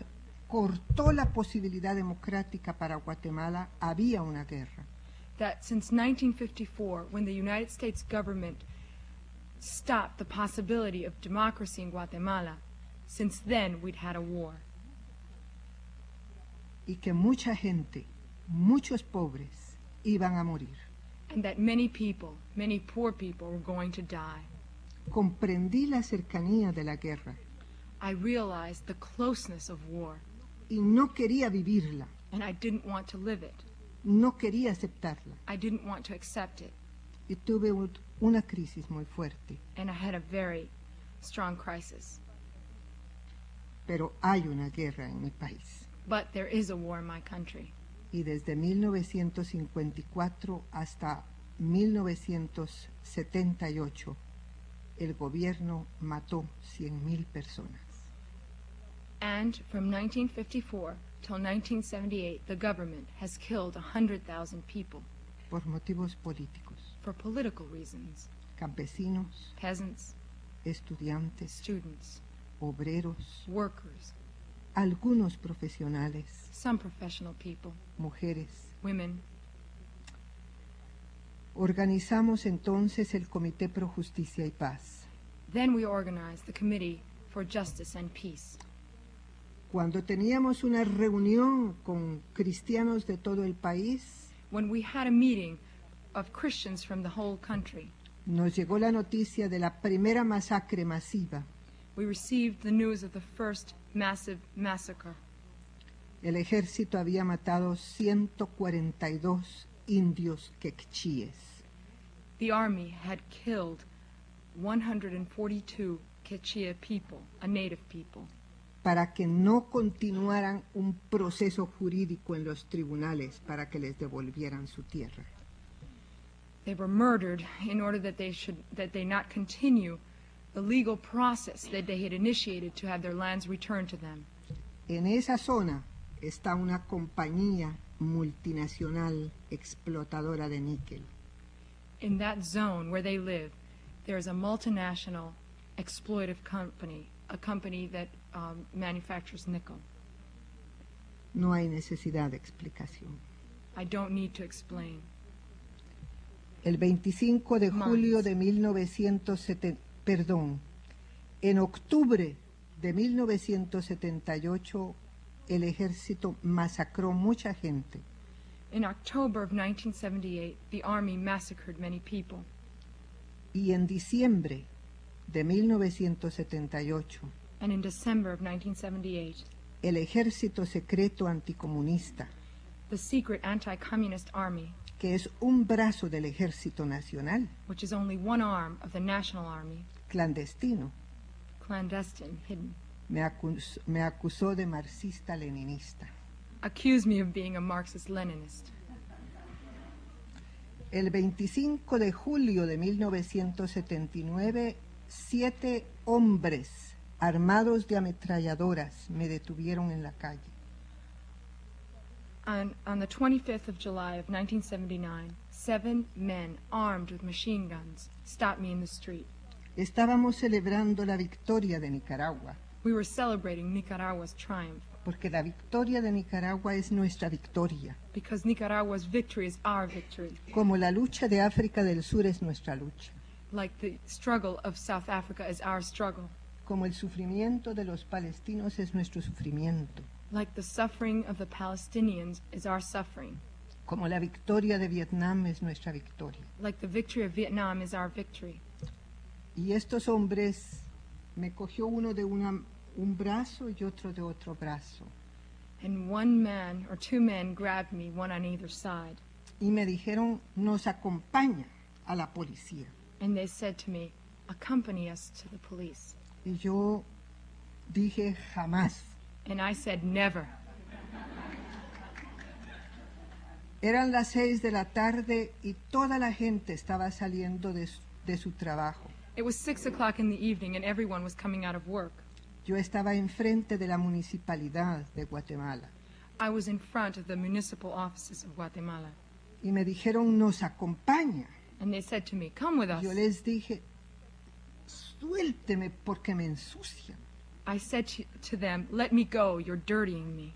[SPEAKER 5] cortó la posibilidad democrática para Guatemala, había una guerra.
[SPEAKER 6] that since 1954, when the United States government stopped the possibility of democracy in Guatemala, since then we'd had a war.
[SPEAKER 5] Y que mucha gente, muchos pobres, iban a morir.
[SPEAKER 6] And that many people, many poor people, were going to die.
[SPEAKER 5] Comprendí la cercanía de la guerra
[SPEAKER 6] I realized the closeness of war,
[SPEAKER 5] y no quería vivirla,
[SPEAKER 6] and I didn't want to live it.
[SPEAKER 5] no quería aceptarla.
[SPEAKER 6] I didn't want to accept it,
[SPEAKER 5] Y tuve una crisis muy fuerte.
[SPEAKER 6] and I had a very strong crisis.
[SPEAKER 5] Pero hay una guerra en mi país.
[SPEAKER 6] But there is a war in my country.
[SPEAKER 5] Y desde 1954 hasta 1978, el gobierno mató 100,000 personas.
[SPEAKER 6] And from 1954 till 1978, the government has killed 100,000 people
[SPEAKER 5] Por motivos políticos.
[SPEAKER 6] for political reasons.
[SPEAKER 5] Campesinos,
[SPEAKER 6] Peasants,
[SPEAKER 5] estudiantes,
[SPEAKER 6] students,
[SPEAKER 5] obreros,
[SPEAKER 6] workers,
[SPEAKER 5] algunos profesionales,
[SPEAKER 6] some professional people,
[SPEAKER 5] mujeres.
[SPEAKER 6] women.
[SPEAKER 5] Organizamos entonces el Comité Pro Justicia y Paz.
[SPEAKER 6] Then we organized the Committee for Justice and Peace.
[SPEAKER 5] Cuando teníamos una reunión con cristianos de todo el país,
[SPEAKER 6] When we had a meeting of Christians from the whole country,
[SPEAKER 5] nos llegó la noticia de la primera masacre masiva.
[SPEAKER 6] we received the news of the first massive massacre.
[SPEAKER 5] El ejército había matado 142 indios quechíes.
[SPEAKER 6] The army had killed 142 Quechua people, a native people,
[SPEAKER 5] para que no continuaran un proceso jurídico en los tribunales para que les devolvieran su tierra.
[SPEAKER 6] They were murdered in order that they not continue the legal process that they had initiated to have their lands returned to them.
[SPEAKER 5] En esa zona está una compañía multinacional explotadora de níquel.
[SPEAKER 6] In that zone where they live, there is a multinational exploitive company, a company that manufactures nickel.
[SPEAKER 5] No hay necesidad de explicación.
[SPEAKER 6] I don't need to explain.
[SPEAKER 5] El 25 de julio de 1970, en octubre de 1978, el ejército masacró mucha gente.
[SPEAKER 6] In October of 1978, the army massacred many people.
[SPEAKER 5] Y en diciembre de 1978,
[SPEAKER 6] And in December of 1978,
[SPEAKER 5] el ejército secreto anticomunista,
[SPEAKER 6] the secret anti-communist army,
[SPEAKER 5] que es un brazo del ejército nacional,
[SPEAKER 6] which is only one arm of the national army,
[SPEAKER 5] clandestino,
[SPEAKER 6] clandestine, hidden,
[SPEAKER 5] me acusó de marxista-leninista.
[SPEAKER 6] accused me of being a Marxist-Leninist.
[SPEAKER 5] El 25 de julio de 1979, 7 hombres armados de ametralladoras me detuvieron en la calle.
[SPEAKER 6] On the 25th of July of 1979, 7 men armed with machine guns stopped me in the street.
[SPEAKER 5] Estábamos celebrando la victoria de Nicaragua,
[SPEAKER 6] We were celebrating Nicaragua's triumph
[SPEAKER 5] porque la victoria de Nicaragua es nuestra victoria,
[SPEAKER 6] because Nicaragua's victory is our victory,
[SPEAKER 5] como la lucha de África del Sur es nuestra lucha,
[SPEAKER 6] like the struggle of South Africa is our struggle,
[SPEAKER 5] como el sufrimiento de los palestinos es nuestro sufrimiento,
[SPEAKER 6] like the suffering of the Palestinians is our suffering,
[SPEAKER 5] como la victoria de Vietnam es nuestra victoria.
[SPEAKER 6] like the victory of Vietnam is our victory.
[SPEAKER 5] Y estos hombres, me cogió uno de un brazo y otro de otro brazo,
[SPEAKER 6] And one man or 2 men grabbed me, one on either side,
[SPEAKER 5] y me dijeron, nos acompaña a la policía.
[SPEAKER 6] and they said to me, accompany us to the police.
[SPEAKER 5] Y yo dije, jamás.
[SPEAKER 6] And I said, never.
[SPEAKER 5] Eran las 6 de la tarde y toda la gente estaba saliendo de su trabajo.
[SPEAKER 6] It was 6 o'clock in the evening and everyone was coming out of work.
[SPEAKER 5] Yo estaba enfrente de la municipalidad de Guatemala
[SPEAKER 6] I was in front of the municipal offices of Guatemala.
[SPEAKER 5] y me dijeron, nos acompaña.
[SPEAKER 6] And they said to me, come with us.
[SPEAKER 5] Yo les dije, suélteme porque me ensucian.
[SPEAKER 6] I said to them, let me go, you're dirtying me.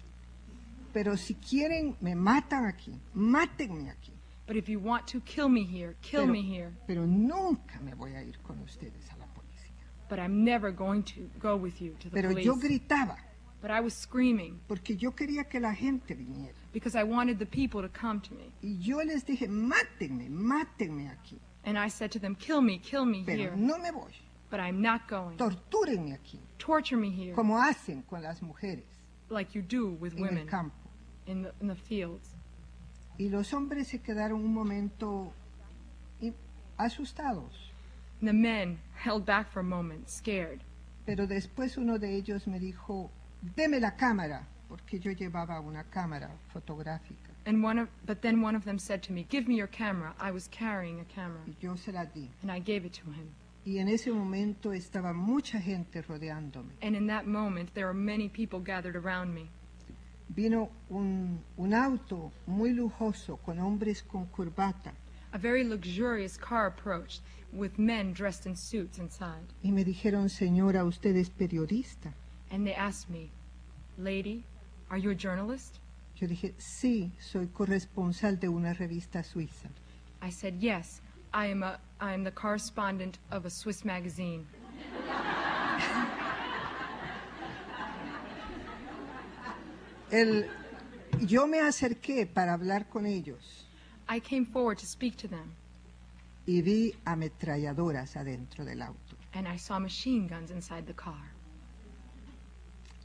[SPEAKER 5] Pero si quieren, me matan aquí, mátenme aquí.
[SPEAKER 6] But if you want to kill me here, kill me here.
[SPEAKER 5] Pero nunca me voy a ir con ustedes a la policía.
[SPEAKER 6] But I'm never going to go with you to the
[SPEAKER 5] Pero
[SPEAKER 6] police.
[SPEAKER 5] yo gritaba,
[SPEAKER 6] But I was screaming
[SPEAKER 5] porque yo quería que la gente viniera.
[SPEAKER 6] because I wanted the people to come to me.
[SPEAKER 5] Y yo les dije, mátenme, mátenme aquí.
[SPEAKER 6] And I said to them, kill me
[SPEAKER 5] Pero
[SPEAKER 6] here.
[SPEAKER 5] no me voy.
[SPEAKER 6] But I'm not going.
[SPEAKER 5] Tortúrenme aquí,
[SPEAKER 6] Torture me here,
[SPEAKER 5] como hacen con las mujeres
[SPEAKER 6] like you do with
[SPEAKER 5] en el
[SPEAKER 6] women
[SPEAKER 5] campo.
[SPEAKER 6] in the fields.
[SPEAKER 5] Y los hombres se quedaron un momento asustados.
[SPEAKER 6] And the men held back for a moment, scared.
[SPEAKER 5] Pero después uno de ellos me dijo, deme la cámara, porque yo llevaba una cámara fotográfica.
[SPEAKER 6] But then one of them said to me, give me your camera. I was carrying a camera.
[SPEAKER 5] Y yo se la di.
[SPEAKER 6] And I gave it to him.
[SPEAKER 5] Y en ese momento estaba mucha gente rodeándome.
[SPEAKER 6] And in that moment, there were many people gathered around me.
[SPEAKER 5] Vino un auto muy lujoso con hombres con corbata
[SPEAKER 6] A very luxurious car approached with men dressed in suits inside.
[SPEAKER 5] y me dijeron, señora, usted es periodista.
[SPEAKER 6] And they asked me, lady, are you a journalist?
[SPEAKER 5] Yo dije, sí, soy corresponsal de una revista suiza.
[SPEAKER 6] I said, yes, I am the correspondent of a Swiss magazine.
[SPEAKER 5] Yo me acerqué para hablar con ellos
[SPEAKER 6] I came forward to speak to them,
[SPEAKER 5] y vi ametralladoras adentro del auto.
[SPEAKER 6] and I saw machine guns inside the car.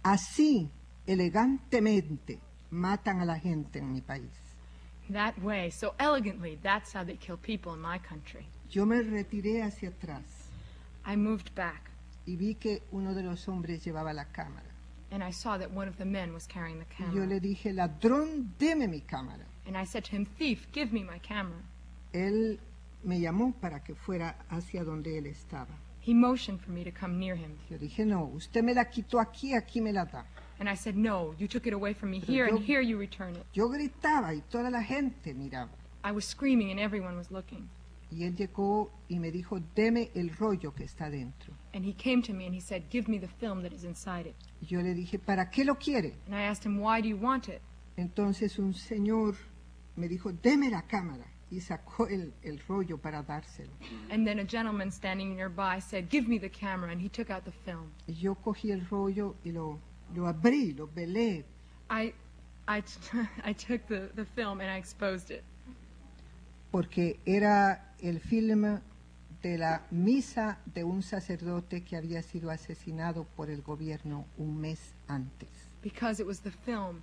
[SPEAKER 5] Así, elegantemente, matan a la gente en mi país.
[SPEAKER 6] That way, so elegantly, that's how they kill people in my country.
[SPEAKER 5] Yo me retiré hacia atrás
[SPEAKER 6] I moved back,
[SPEAKER 5] y vi que uno de los hombres llevaba la cámara.
[SPEAKER 6] and I saw that one of the men was carrying the
[SPEAKER 5] Y yo
[SPEAKER 6] camera.
[SPEAKER 5] le dije, ladrón, deme mi cámara.
[SPEAKER 6] And I said to him, thief, give me my camera.
[SPEAKER 5] Él me llamó para que fuera hacia donde él estaba.
[SPEAKER 6] He motioned for me to come near him.
[SPEAKER 5] Yo dije, no, usted me la quitó aquí, aquí me la da.
[SPEAKER 6] And I said, no, you took it away from me
[SPEAKER 5] Pero
[SPEAKER 6] here, and
[SPEAKER 5] yo-
[SPEAKER 6] here you return it.
[SPEAKER 5] Yo gritaba y toda la gente miraba.
[SPEAKER 6] I was screaming, and everyone was looking.
[SPEAKER 5] Y él llegó y me dijo, deme el rollo que está dentro.
[SPEAKER 6] And he came to me and he said, give me the film that is inside it.
[SPEAKER 5] Y yo le dije, ¿para qué lo quiere?
[SPEAKER 6] And I asked him, why do you want it?
[SPEAKER 5] Entonces un señor me dijo, deme la cámara. Y sacó el rollo para dárselo.
[SPEAKER 6] And then a gentleman standing nearby said, give me the camera, and he took out the film.
[SPEAKER 5] Y yo cogí el rollo y lo abrí, lo velé.
[SPEAKER 6] I took the film and I exposed it.
[SPEAKER 5] Porque era el film de la misa de un sacerdote que había sido asesinado por el gobierno un mes antes.
[SPEAKER 6] Because it was the film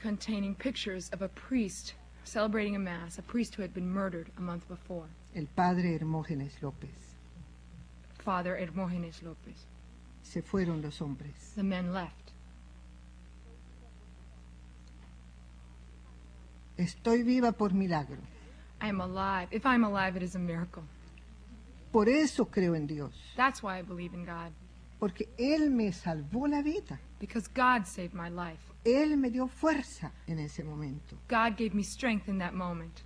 [SPEAKER 6] containing pictures of a priest celebrating a mass, a priest who had been murdered a month before,
[SPEAKER 5] El padre Hermógenes López.
[SPEAKER 6] Father Hermógenes López.
[SPEAKER 5] Se fueron los hombres.
[SPEAKER 6] The men left.
[SPEAKER 5] Estoy viva por milagro.
[SPEAKER 6] I am alive. If I'm alive, it is a miracle.
[SPEAKER 5] Por eso creo en Dios.
[SPEAKER 6] That's why I believe in God.
[SPEAKER 5] Porque Él me salvó la vida.
[SPEAKER 6] Because God saved my life.
[SPEAKER 5] Él me dio fuerza en ese momento.
[SPEAKER 6] God gave me strength in that moment.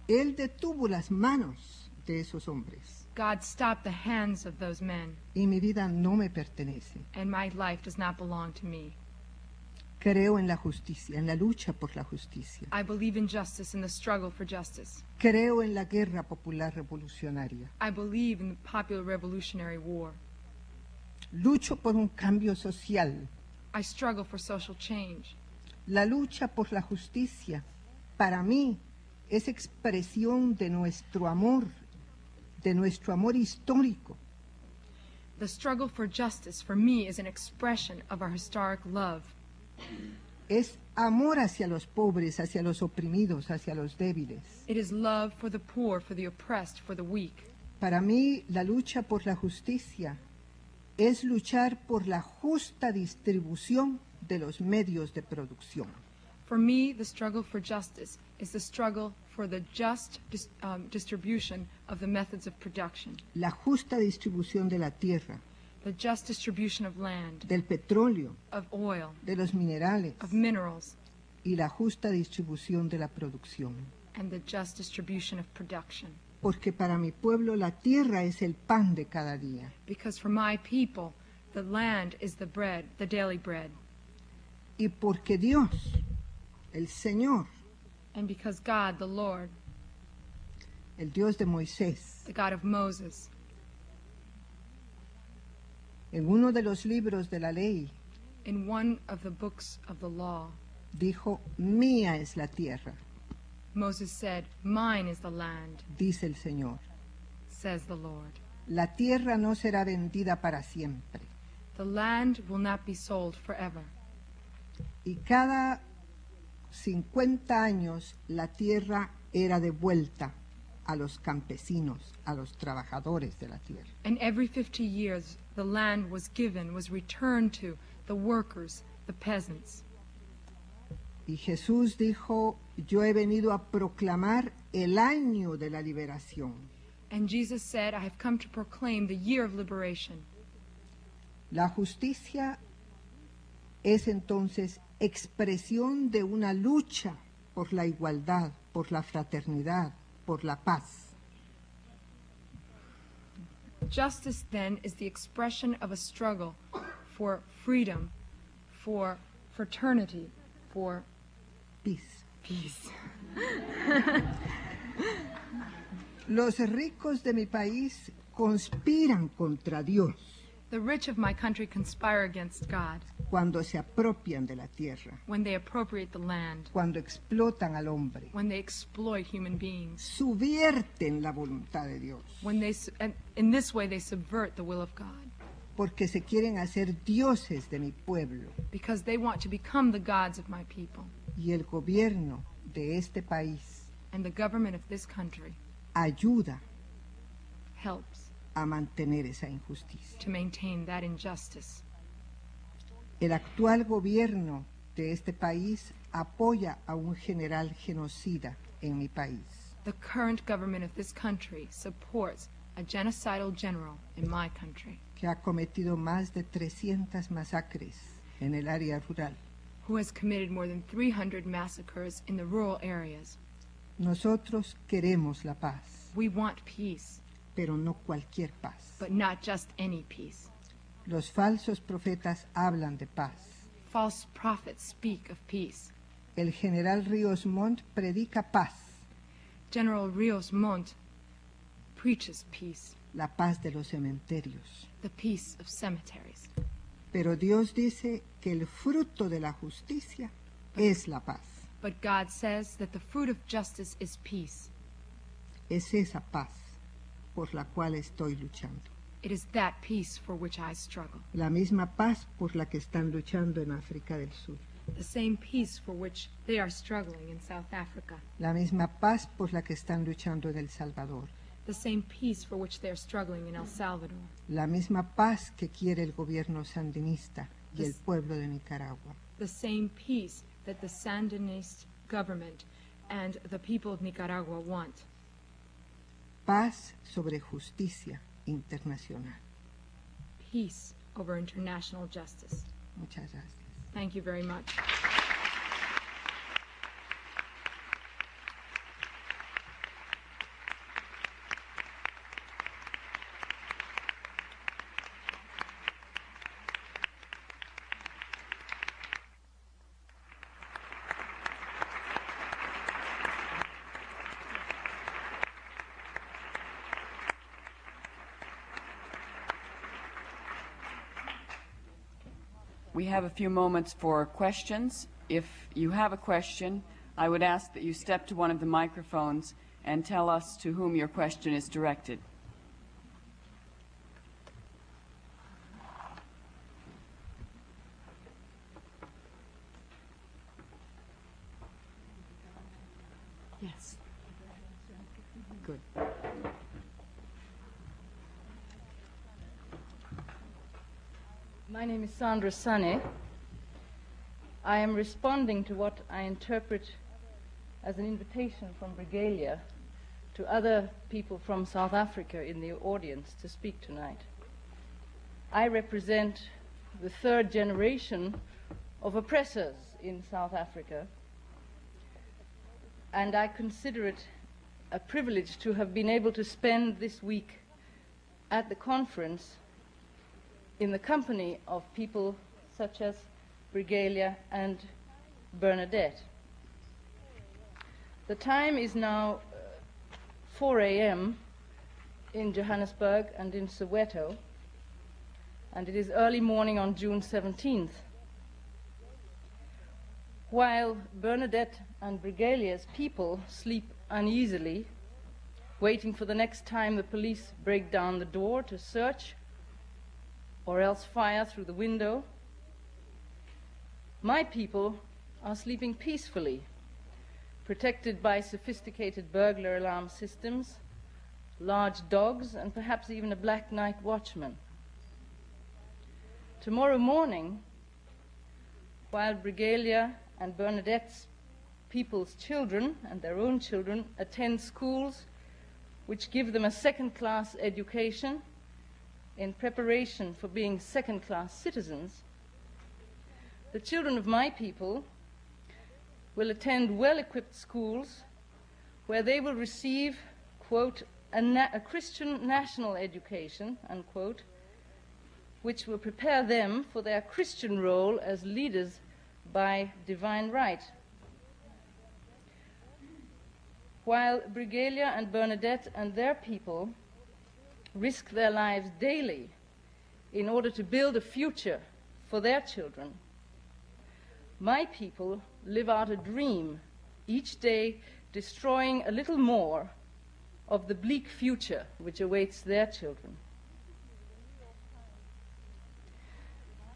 [SPEAKER 5] Él detuvo las manos de esos hombres.
[SPEAKER 6] God stopped the hands of those men,
[SPEAKER 5] Y mi vida no me pertenece.
[SPEAKER 6] and my life does not belong to me.
[SPEAKER 5] Creo en la justicia, en la lucha por la justicia.
[SPEAKER 6] I believe in justice and the struggle for justice.
[SPEAKER 5] Creo en la guerra popular revolucionaria.
[SPEAKER 6] I believe in the popular revolutionary war.
[SPEAKER 5] Lucho por un cambio social.
[SPEAKER 6] I struggle for social change.
[SPEAKER 5] La lucha por la justicia, para mí, es expresión de nuestro amor histórico.
[SPEAKER 6] The struggle for justice, for me, is an expression of our historic love.
[SPEAKER 5] Es amor hacia los pobres, hacia los oprimidos, hacia los débiles.
[SPEAKER 6] It is love for the poor, for the oppressed, for the weak.
[SPEAKER 5] Para mí, la lucha por la justicia es luchar por la justa distribución de los medios de producción.
[SPEAKER 6] For me, the struggle for justice is the struggle for the just distribution of the methods of production,
[SPEAKER 5] La justa distribución de la tierra,
[SPEAKER 6] the just distribution of land,
[SPEAKER 5] del petróleo,
[SPEAKER 6] of oil,
[SPEAKER 5] de los minerales
[SPEAKER 6] of minerals,
[SPEAKER 5] y la justa distribución de la producción.
[SPEAKER 6] and the just distribution of production.
[SPEAKER 5] Porque para mi pueblo la tierra es el pan de cada día.
[SPEAKER 6] Because for my people, the land is the bread, the daily bread.
[SPEAKER 5] Y porque Dios, el Señor,
[SPEAKER 6] And because God, the Lord,
[SPEAKER 5] el Dios de Moisés,
[SPEAKER 6] the God of Moses,
[SPEAKER 5] en uno de los libros de la ley,
[SPEAKER 6] in one of the books of the law,
[SPEAKER 5] dijo, mía es la tierra,
[SPEAKER 6] Moses said, "Mine is the land,"
[SPEAKER 5] dice el Señor.
[SPEAKER 6] says the Lord.
[SPEAKER 5] La tierra no será vendida para siempre.
[SPEAKER 6] The land will not be sold forever.
[SPEAKER 5] Y cada 50 años la tierra era devuelta a los campesinos, a los trabajadores de la tierra.
[SPEAKER 6] And every 50 years, the land was given, was returned to the workers, the peasants.
[SPEAKER 5] Y Jesús dijo, yo he venido a proclamar el año de la liberación.
[SPEAKER 6] And Jesus said, "I have come to proclaim the year of liberation."
[SPEAKER 5] La justicia es entonces expresión de una lucha por la igualdad, por la fraternidad, por la paz.
[SPEAKER 6] Justice, then, is the expression of a struggle for freedom, for fraternity, for
[SPEAKER 5] Peace.
[SPEAKER 6] peace.
[SPEAKER 5] Los ricos de mi país conspiran contra Dios
[SPEAKER 6] The rich of my country conspire against God
[SPEAKER 5] cuando se apropian de la tierra,
[SPEAKER 6] when they appropriate the land,
[SPEAKER 5] cuando explotan al hombre,
[SPEAKER 6] when they exploit human beings,
[SPEAKER 5] subvierten la voluntad de Dios,
[SPEAKER 6] when they, and in this way they subvert the will of God,
[SPEAKER 5] porque se quieren hacer dioses de mi pueblo.
[SPEAKER 6] because they want to become the gods of my people.
[SPEAKER 5] Y el gobierno de este país
[SPEAKER 6] And the government of this country
[SPEAKER 5] ayuda
[SPEAKER 6] helps
[SPEAKER 5] a mantener esa injusticia.
[SPEAKER 6] to maintain that injustice.
[SPEAKER 5] El actual gobierno de este país apoya a un general genocida en mi país.
[SPEAKER 6] The current government of this country supports a genocidal general in my country
[SPEAKER 5] Que ha cometido más de 300 masacres en el área rural.
[SPEAKER 6] who has committed more than 300 massacres in the rural areas.
[SPEAKER 5] Nosotros queremos la paz,
[SPEAKER 6] We want peace,
[SPEAKER 5] pero no cualquier paz.
[SPEAKER 6] but not just any peace.
[SPEAKER 5] Los falsos profetas hablan de paz.
[SPEAKER 6] False prophets speak of peace.
[SPEAKER 5] El general Ríos Montt predica paz,
[SPEAKER 6] General Rios Montt preaches peace,
[SPEAKER 5] la paz de los cementerios.
[SPEAKER 6] the peace of cemeteries.
[SPEAKER 5] Pero Dios dice que el fruto de la justicia es la paz.
[SPEAKER 6] But God says that the fruit of justice is peace.
[SPEAKER 5] Es esa paz por la cual estoy luchando.
[SPEAKER 6] It is that peace for which I struggle.
[SPEAKER 5] La misma paz por la que están luchando en África del Sur.
[SPEAKER 6] The same peace for which they are struggling in South Africa.
[SPEAKER 5] La misma paz por la que están luchando en El Salvador.
[SPEAKER 6] The same peace for which they are struggling in El Salvador.
[SPEAKER 5] La misma paz que quiere el gobierno sandinista y el pueblo de Nicaragua.
[SPEAKER 6] The same peace that the Sandinist government and the people of Nicaragua want.
[SPEAKER 5] Paz sobre justicia internacional.
[SPEAKER 6] Peace over international justice.
[SPEAKER 5] Muchas gracias.
[SPEAKER 6] Thank you very much.
[SPEAKER 1] We have a few moments for questions. If you have a question, I would ask that you step to one of the microphones and tell us to whom your question is directed. Yes. Good.
[SPEAKER 7] My name is Sandra Sane. I am responding to what I interpret as an invitation from Regalia to other people from South Africa in the audience to speak tonight. I represent the third generation of oppressors in South Africa, and I consider it a privilege to have been able to spend this week at the conference in the company of people such as Regalia and Bernadette. The time is now 4 a.m. in Johannesburg and in Soweto, and it is early morning on June 17th. While Bernadette and Regalia's people sleep uneasily, waiting for the next time the police break down the door to search or else fire through the window, my people are sleeping peacefully, protected by sophisticated burglar alarm systems, large dogs, and perhaps even a black night watchman. Tomorrow morning, while Regalia and Bernadette's people's children and their own children attend schools which give them a second-class education in preparation for being second-class citizens, the children of my people will attend well-equipped schools where they will receive, quote, a Christian national education, unquote, which will prepare them for their Christian role as leaders by divine right. While Regalia and Bernadette and their people risk their lives daily in order to build a future for their children, my people live out a dream, each day destroying a little more of the bleak future which awaits their children.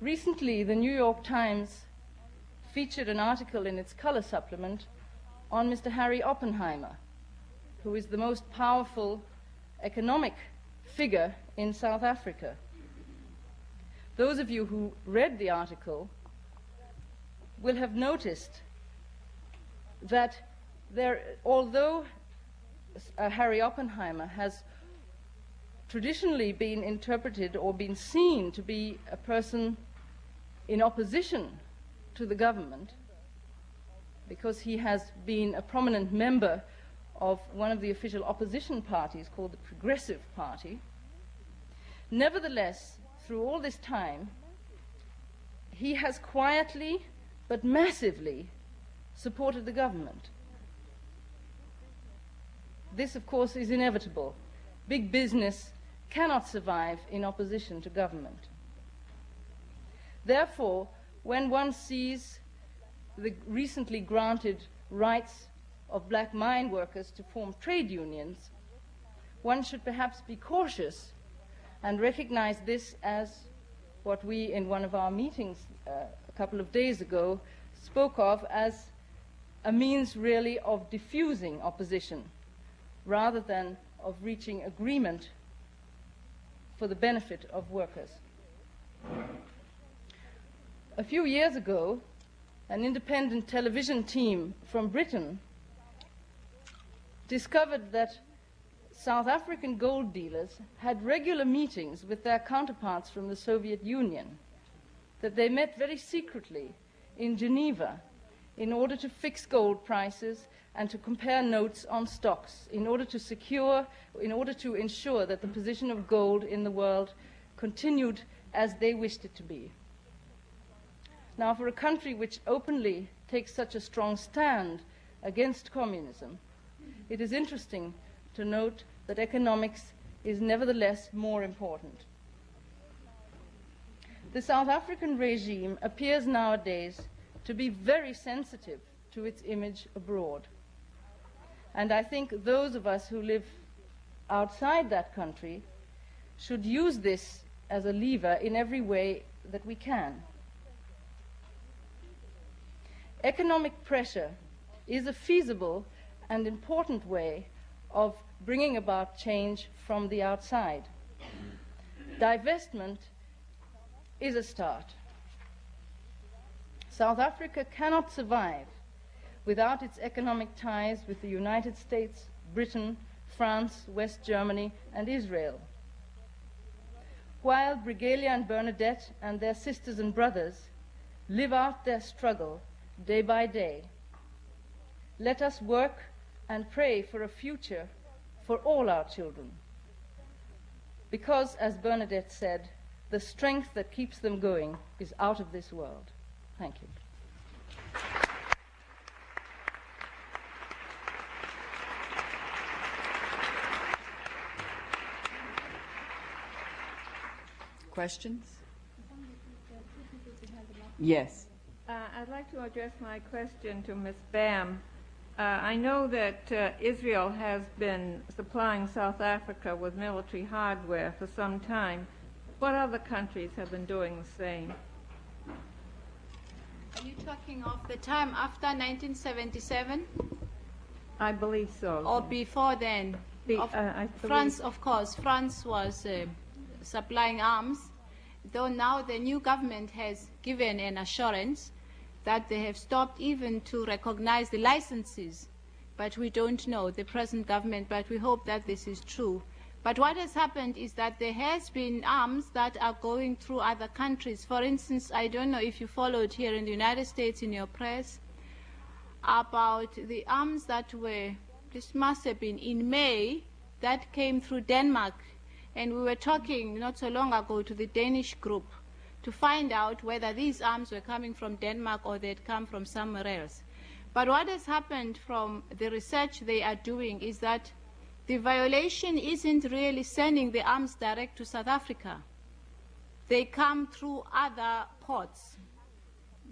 [SPEAKER 7] Recently, the New York Times featured an article in its color supplement on Mr. Harry Oppenheimer, who is the most powerful economic figure in South Africa. Those of you who read the article will have noticed that although Harry Oppenheimer has traditionally been interpreted or been seen to be a person in opposition to the government, because he has been a prominent member of one of the official opposition parties called the Progressive Party, nevertheless, through all this time, he has quietly but massively supported the government. This, of course, is inevitable. Big business cannot survive in opposition to government. Therefore, when one sees the recently granted rights of black mine workers to form trade unions, one should perhaps be cautious and recognize this as what we, in one of our meetings a couple of days ago, spoke of as a means really of diffusing opposition rather than of reaching agreement for the benefit of workers. A few years ago, an independent television team from Britain discovered that South African gold dealers had regular meetings with their counterparts from the Soviet Union, that they met very secretly in Geneva in order to fix gold prices and to compare notes on stocks, in order to ensure that the position of gold in the world continued as they wished it to be. Now, for a country which openly takes such a strong stand against communism, it is interesting to note that economics is nevertheless more important. The South African regime appears nowadays to be very sensitive to its image abroad. And I think those of us who live outside that country should use this as a lever in every way that we can. Economic pressure is a feasible and important way of bringing about change from the outside. Divestment is a start. South Africa cannot survive without its economic ties with the United States, Britain, France, West Germany, and Israel. While Regalia and Bernadette and their sisters and brothers live out their struggle day by day, let us work and pray for a future for all our children. Because, as Bernadette said, the strength that keeps them going is out of this world. Thank you.
[SPEAKER 1] questions? Yes.
[SPEAKER 8] I'd like to address my question to Ms. Bam. I know that Israel has been supplying South Africa with military hardware for some time. What other countries have been doing the same?
[SPEAKER 2] Are you talking of the time after 1977?
[SPEAKER 8] I believe so.
[SPEAKER 2] Or before then? France, of course. France was supplying arms, though now the new government has given an assurance that they have stopped even to recognize the licenses. But we don't know, the present government, but we hope that this is true. But what has happened is that there has been arms that are going through other countries. For instance, I don't know if you followed here in the United States in your press about the arms that were, this must have been in May, that came through Denmark. And we were talking not so long ago to the Danish group to find out whether these arms were coming from Denmark or they'd come from somewhere else. But what has happened from the research they are doing is that the violation isn't really sending the arms direct to South Africa. They come through other ports.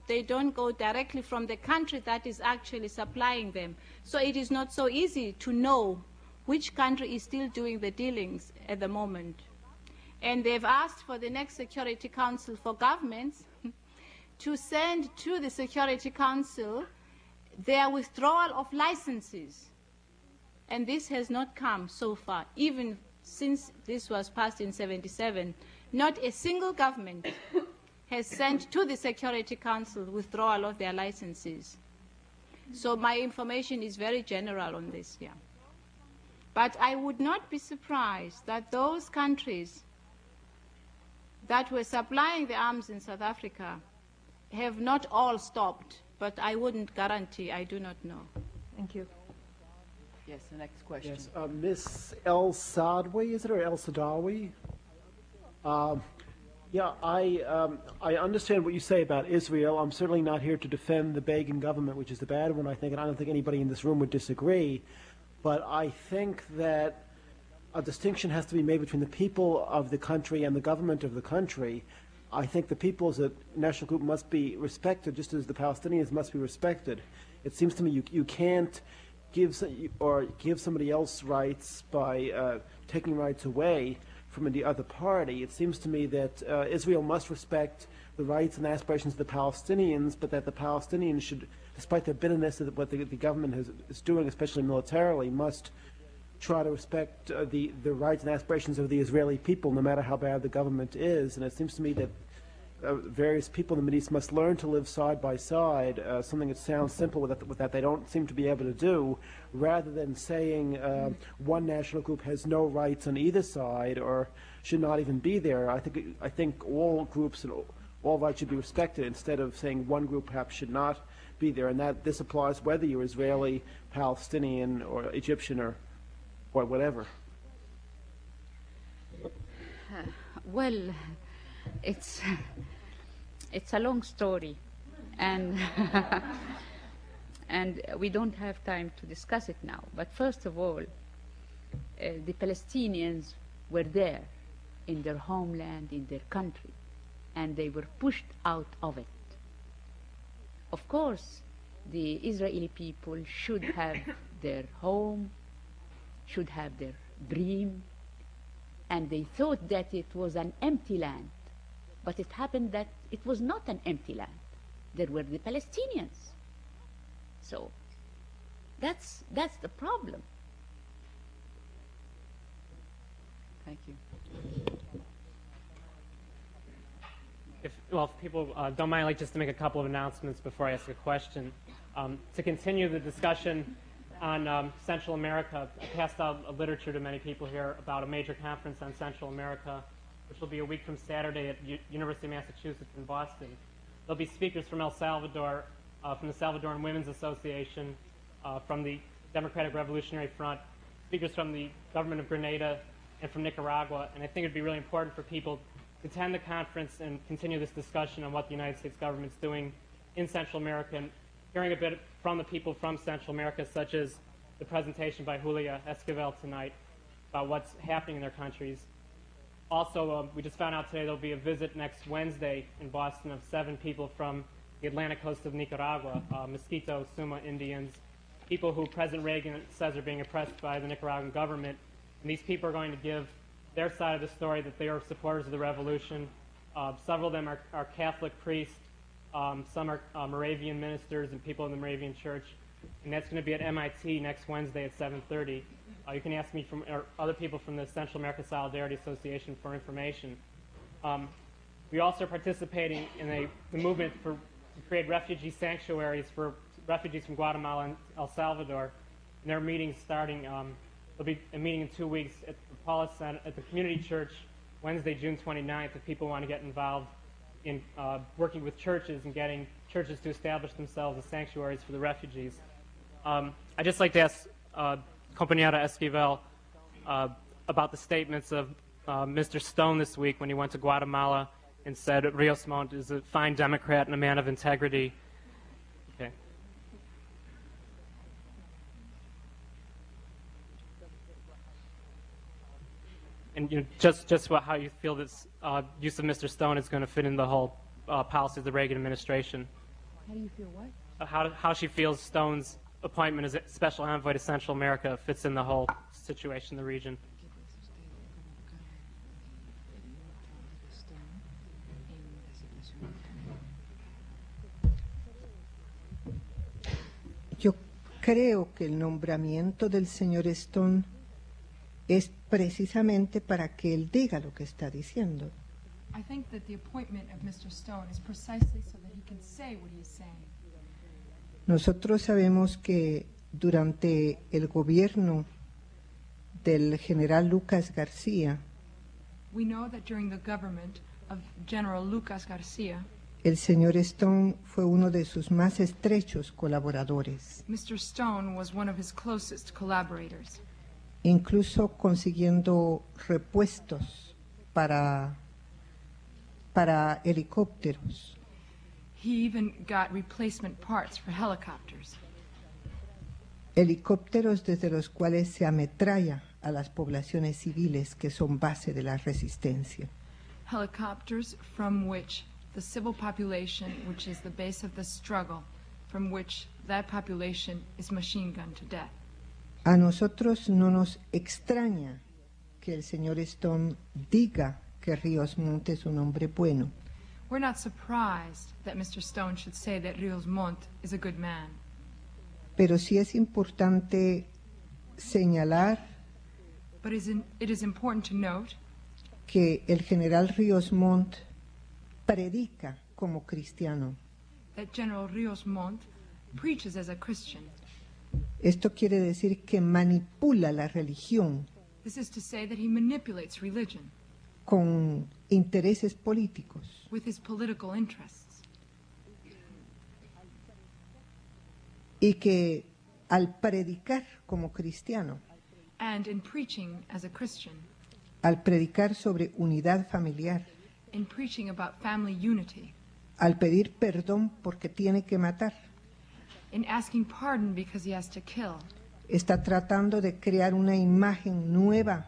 [SPEAKER 2] They don't go directly from the country that is actually supplying them. So it is not so easy to know which country is still doing the dealings at the moment. And they've asked for the next Security Council for governments to send to the Security Council their withdrawal of licenses. And this has not come so far, even since this was passed in 1977. Not a single government has sent to the Security Council withdrawal of their licenses. So my information is very general on this, yeah. But I would not be surprised that those countries that were supplying the arms in South Africa have not all stopped, but I wouldn't guarantee, I do not know.
[SPEAKER 8] Thank you.
[SPEAKER 1] Yes, the next question.
[SPEAKER 9] Yes, Miss El Sadawi, is it, or El Sadawi? Yeah, I understand what you say about Israel. I'm certainly not here to defend the Begin government, which is the bad one, I think, and I don't think anybody in this room would disagree. But I think that a distinction has to be made between the people of the country and the government of the country. I think the people as a national group must be respected, just as the Palestinians must be respected. It seems to me you can't give somebody else rights by taking rights away from the other party. It seems to me that Israel must respect the rights and aspirations of the Palestinians, but that the Palestinians should, despite their bitterness at what the government is doing, especially militarily, must try to respect the rights and aspirations of the Israeli people, no matter how bad the government is. And it seems to me that various people in the Middle East must learn to live side by side, something that sounds simple with that they don't seem to be able to do, rather than saying one national group has no rights on either side or should not even be there. I think all groups and all rights should be respected, instead of saying one group perhaps should not be there, and that this applies whether you're Israeli, Palestinian, or Egyptian, or whatever.
[SPEAKER 4] Well, it's a long story, and and we don't have time to discuss it now. But first of all, the Palestinians were there in their homeland, in their country, and they were pushed out of it. Of course, the Israeli people should have their home, should have their dream, and they thought that it was an empty land. But it happened that it was not an empty land. There were the Palestinians. So that's the problem.
[SPEAKER 1] Thank you.
[SPEAKER 10] If people don't mind, I'd like just to make a couple of announcements before I ask a question. To continue the discussion on Central America, I passed out a literature to many people here about a major conference on Central America, which will be a week from Saturday at University of Massachusetts in Boston. There'll be speakers from El Salvador, from the Salvadoran Women's Association, from the Democratic Revolutionary Front, speakers from the government of Grenada, and from Nicaragua. And I think it'd be really important for people to attend the conference and continue this discussion on what the United States government's doing in Central America, and hearing a bit from the people from Central America, such as the presentation by Julia Esquivel tonight about what's happening in their countries. Also, we just found out today there'll be a visit next Wednesday in Boston of 7 people from the Atlantic coast of Nicaragua, Mosquito, Suma Indians, people who President Reagan says are being oppressed by the Nicaraguan government. And these people are going to give their side of the story, that they are supporters of the revolution. Several of them are Catholic priests. Some are Moravian ministers and people in the Moravian church. And that's going to be at MIT next Wednesday at 7:30. You can ask me or other people from the Central America Solidarity Association for information. We also are participating in the movement to create refugee sanctuaries for refugees from Guatemala and El Salvador. And there are meetings starting. There'll be a meeting in 2 weeks at the Paula Center, at the Community Church, Wednesday, June 29th, if people want to get involved in working with churches and getting churches to establish themselves as sanctuaries for the refugees. I'd just like to ask Compañera Esquivel about the statements of Mr. Stone this week when he went to Guatemala and said Rios Montt is a fine Democrat and a man of integrity. Okay. And just how you feel this use of Mr. Stone is going to fit in the whole policy of the Reagan administration.
[SPEAKER 6] How do you feel what?
[SPEAKER 10] How she feels Stone's appointment as a special envoy to Central America fits in the whole situation in the region.
[SPEAKER 5] Yo creo que el nombramiento del señor Stone es precisamente para que él diga lo que está diciendo.
[SPEAKER 6] I think that the appointment of Mr. Stone is precisely so that he can say what he is saying.
[SPEAKER 5] Nosotros sabemos que durante el gobierno del general Lucas García,
[SPEAKER 6] We know that during the government of General Lucas Garcia,
[SPEAKER 5] el señor Stone fue uno de sus más estrechos colaboradores,
[SPEAKER 6] Mr. Stone was one of his closest collaborators,
[SPEAKER 5] incluso consiguiendo repuestos para helicópteros.
[SPEAKER 6] he even got replacement parts for helicopters.
[SPEAKER 5] Helicópteros desde los cuales se ametralla a las poblaciones civiles que son base de la resistencia.
[SPEAKER 6] Helicopters from which the civil population, which is the base of the struggle, from which that population is machine gunned to death.
[SPEAKER 5] A nosotros no nos extraña que el señor Stone diga que Ríos Montt es un hombre bueno,
[SPEAKER 6] We're not surprised that Mr. Stone should say that Rios Montt is a good man.
[SPEAKER 5] pero sí es importante señalar
[SPEAKER 6] But it is important to note
[SPEAKER 5] que el general Ríos Montt predica como cristiano.
[SPEAKER 6] that General Rios Montt preaches as a Christian.
[SPEAKER 5] Esto quiere decir que manipula la religión
[SPEAKER 6] This is to say that he manipulates religion
[SPEAKER 5] con intereses políticos.
[SPEAKER 6] with his political interests,
[SPEAKER 5] Y que al predicar como cristiano,
[SPEAKER 6] and in preaching as a Christian,
[SPEAKER 5] al predicar sobre unidad familiar,
[SPEAKER 6] in preaching about family unity,
[SPEAKER 5] al pedir perdón porque tiene que matar,
[SPEAKER 6] in asking pardon because he has to kill,
[SPEAKER 5] está tratando de crear una imagen nueva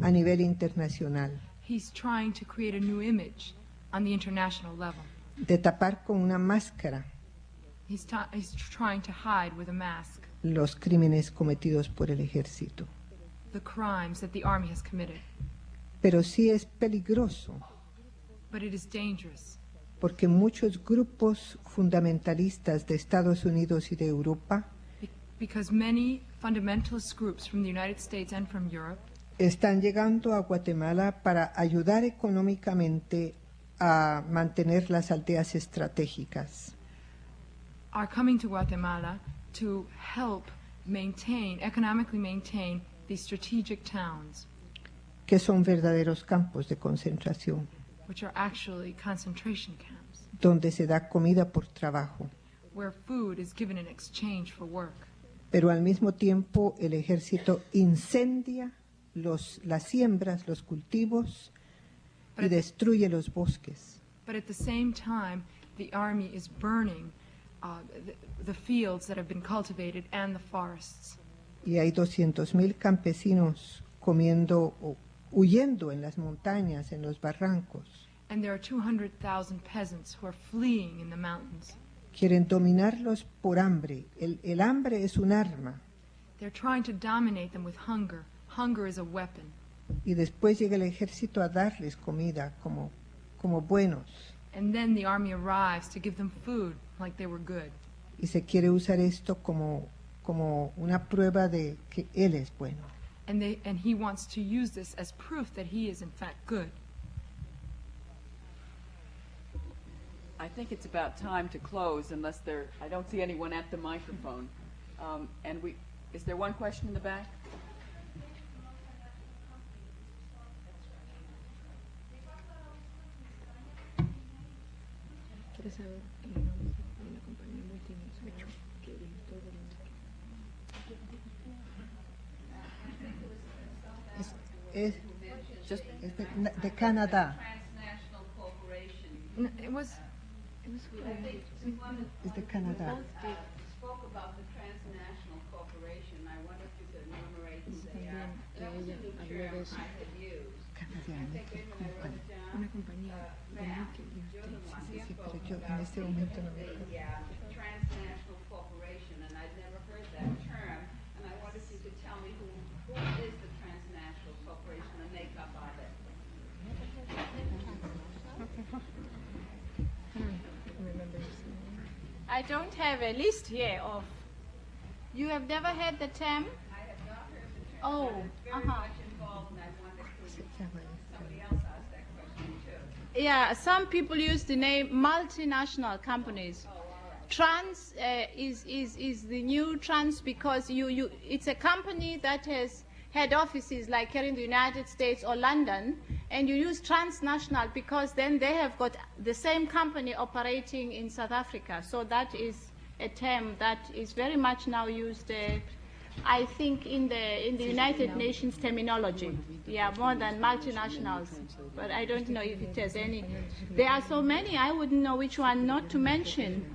[SPEAKER 5] a nivel internacional,
[SPEAKER 6] he's trying to create a new image on the international level.
[SPEAKER 5] de tapar con una máscara
[SPEAKER 6] He's trying to hide with a mask
[SPEAKER 5] los crímenes cometidos por el ejército.
[SPEAKER 6] the crimes that the army has committed.
[SPEAKER 5] Pero sí es peligroso
[SPEAKER 6] But it is dangerous
[SPEAKER 5] porque muchos grupos fundamentalistas de Estados Unidos y de Europa
[SPEAKER 6] because many fundamentalist groups from the United States and from Europe
[SPEAKER 5] están llegando a Guatemala para ayudar económicamente a mantener las aldeas estratégicas.
[SPEAKER 6] are coming to Guatemala to help economically maintain these strategic towns,
[SPEAKER 5] Que son verdaderos campos de concentración,
[SPEAKER 6] which are actually concentration camps,
[SPEAKER 5] donde se da comida por trabajo,
[SPEAKER 6] where food is given in exchange for work.
[SPEAKER 5] pero al mismo tiempo el ejército incendia las siembras, los cultivos y destruye los bosques.
[SPEAKER 6] But at the same time, the army is burning the fields that have been cultivated and the forests.
[SPEAKER 5] Y hay 200,000 campesinos comiendo huyendo en las montañas, en los barrancos.
[SPEAKER 6] And there are 200,000 peasants who are fleeing in the mountains.
[SPEAKER 5] Quieren dominarlos por hambre. El hambre es un arma.
[SPEAKER 6] They're trying to dominate them with hunger. Hunger is a weapon.
[SPEAKER 5] Y después llega el ejército a darles comida como buenos.
[SPEAKER 6] And then the army arrives to give them food like they were good.
[SPEAKER 5] Y se quiere usar esto como una prueba de que él es bueno.
[SPEAKER 6] And he wants to use this as proof that he is in fact good.
[SPEAKER 1] I think it's about time to close unless I don't see anyone at the microphone. Is there one question in the back?
[SPEAKER 5] Es
[SPEAKER 1] Just
[SPEAKER 5] de Canadá.
[SPEAKER 6] No, it was
[SPEAKER 5] Es de Canadá.
[SPEAKER 4] Spoke about the transnational corporation. I wonder if you could enumerate that was a new term I had used.
[SPEAKER 5] Una compañía sí, pero yo en este momento no me acuerdo.
[SPEAKER 4] Transnational corporation, and I'd never heard that term, and I wonder if you could tell me who is the transnational corporation, the makeup of it.
[SPEAKER 2] I don't have a list here of. You have never heard the term?
[SPEAKER 4] I have not heard the term.
[SPEAKER 2] Oh,
[SPEAKER 4] But I'm very much involved, and I wondered if somebody else asked that question too.
[SPEAKER 2] Yeah, some people use the name multinational companies. Trans is the new trans because it's a company that has head offices like here in the United States or London, and you use transnational because then they have got the same company operating in South Africa. So that is a term that is very much now used, I think, in the United Nations terminology. Yeah, more than multinationals. But I don't know if it has any. There are so many, I wouldn't know which one not to mention.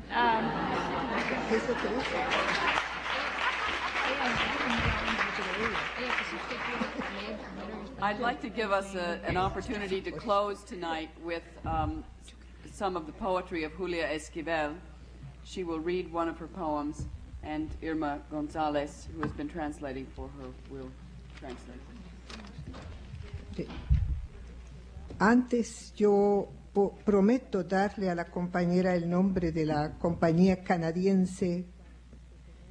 [SPEAKER 1] I'd like to give us an opportunity to close tonight with some of the poetry of Julia Esquivel. She will read one of her poems, and Irma Gonzalez, who has been translating for her, will translate.
[SPEAKER 5] Antes yo prometo darle a la compañera el nombre de la compañía canadiense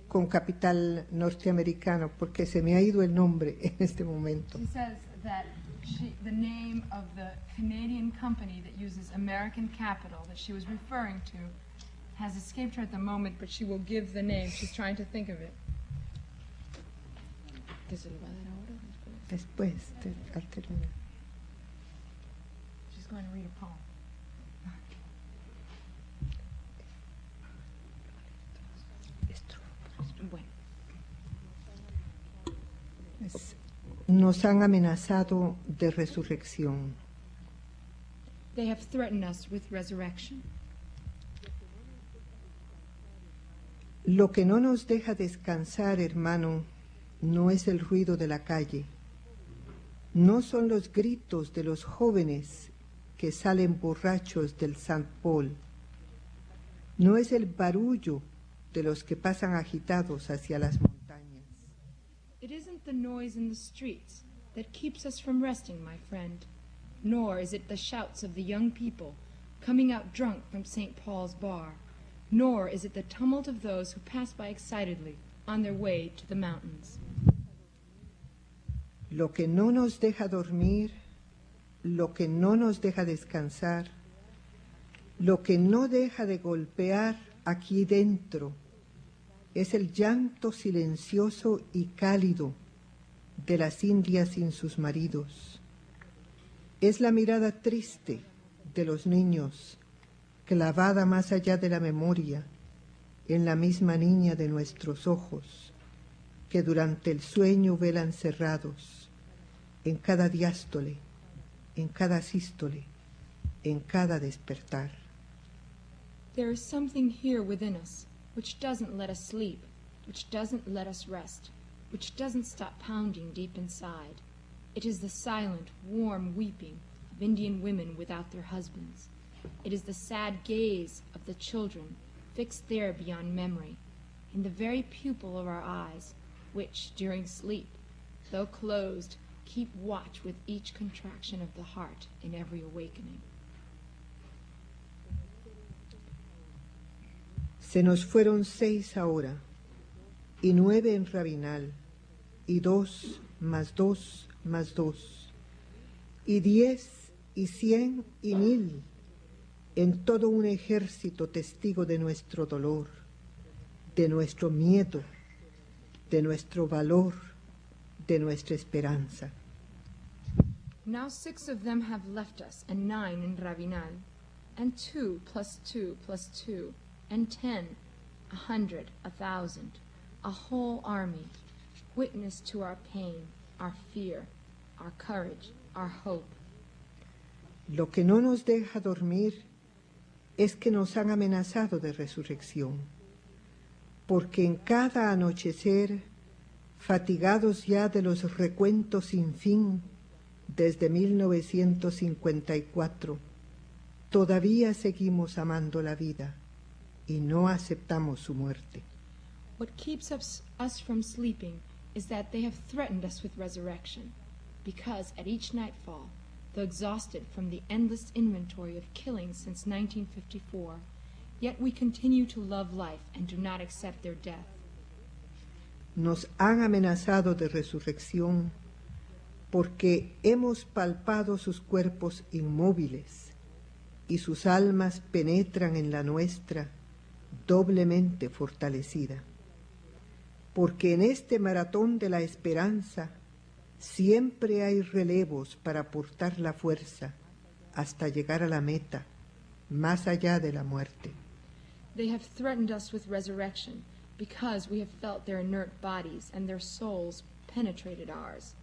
[SPEAKER 5] con capital norteamericano, porque se me ha ido el nombre en este momento.
[SPEAKER 6] She says that the name of the Canadian company that uses American capital that she was referring to has escaped her at the moment, but she will give the name. She's trying to think of it.
[SPEAKER 5] Después, al terminar.
[SPEAKER 6] She's going to read a poem.
[SPEAKER 5] Nos han amenazado de resurrección.
[SPEAKER 6] They have threatened us with resurrection.
[SPEAKER 5] Lo que no nos deja descansar, hermano, no es el ruido de la calle, no son los gritos de los jóvenes que salen borrachos del St. Paul, no es el barullo de los que pasan agitados hacia las montañas.
[SPEAKER 6] It isn't the noise in the streets that keeps us from resting, my friend, nor is it the shouts of the young people coming out drunk from St. Paul's bar, nor is it the tumult of those who pass by excitedly on their way to the mountains.
[SPEAKER 5] Lo que no nos deja dormir, lo que no nos deja descansar, lo que no deja de golpear aquí dentro, es el llanto silencioso y cálido de las indias sin sus maridos. Es la mirada triste de los niños, clavada más allá de la memoria, en la misma niña de nuestros ojos, que durante el sueño velan cerrados, en cada diástole, en cada sístole, en cada despertar.
[SPEAKER 6] There is something here within us which doesn't let us sleep, which doesn't let us rest, which doesn't stop pounding deep inside. It is the silent, warm weeping of Indian women without their husbands. It is the sad gaze of the children fixed there beyond memory, in the very pupil of our eyes, which, during sleep, though closed, keep watch with each contraction of the heart in every awakening.
[SPEAKER 5] Se nos fueron 6 ahora, y 9 en Rabinal, y 2 más 2 más 2, y 10 y 100 y 1000, en todo un ejército testigo de nuestro dolor, de nuestro miedo, de nuestro valor, de nuestra esperanza.
[SPEAKER 6] Now 6 of them have left us, and 9 in Rabinal, and 2 plus 2 plus 2, and 10, 100, 1,000, a whole army, witness to our pain, our fear, our courage, our hope.
[SPEAKER 5] Lo que no nos deja dormir es que nos han amenazado de resurrección, porque en cada anochecer, fatigados ya de los recuentos sin fin desde 1954, todavía seguimos amando la vida y no aceptamos su muerte.
[SPEAKER 6] What keeps us from sleeping is that they have threatened us with resurrection, because at each nightfall, though exhausted from the endless inventory of killings since 1954, yet we continue to love life and do not accept their death.
[SPEAKER 5] Nos han amenazado de resurrección porque hemos palpado sus cuerpos inmóviles y sus almas penetran en la nuestra doblemente fortalecida. Porque en este maratón de la esperanza siempre hay relevos para aportar la fuerza hasta llegar a la meta, más allá de la muerte.
[SPEAKER 6] They have threatened us with resurrection because we have felt their inert bodies and their souls penetrated ours,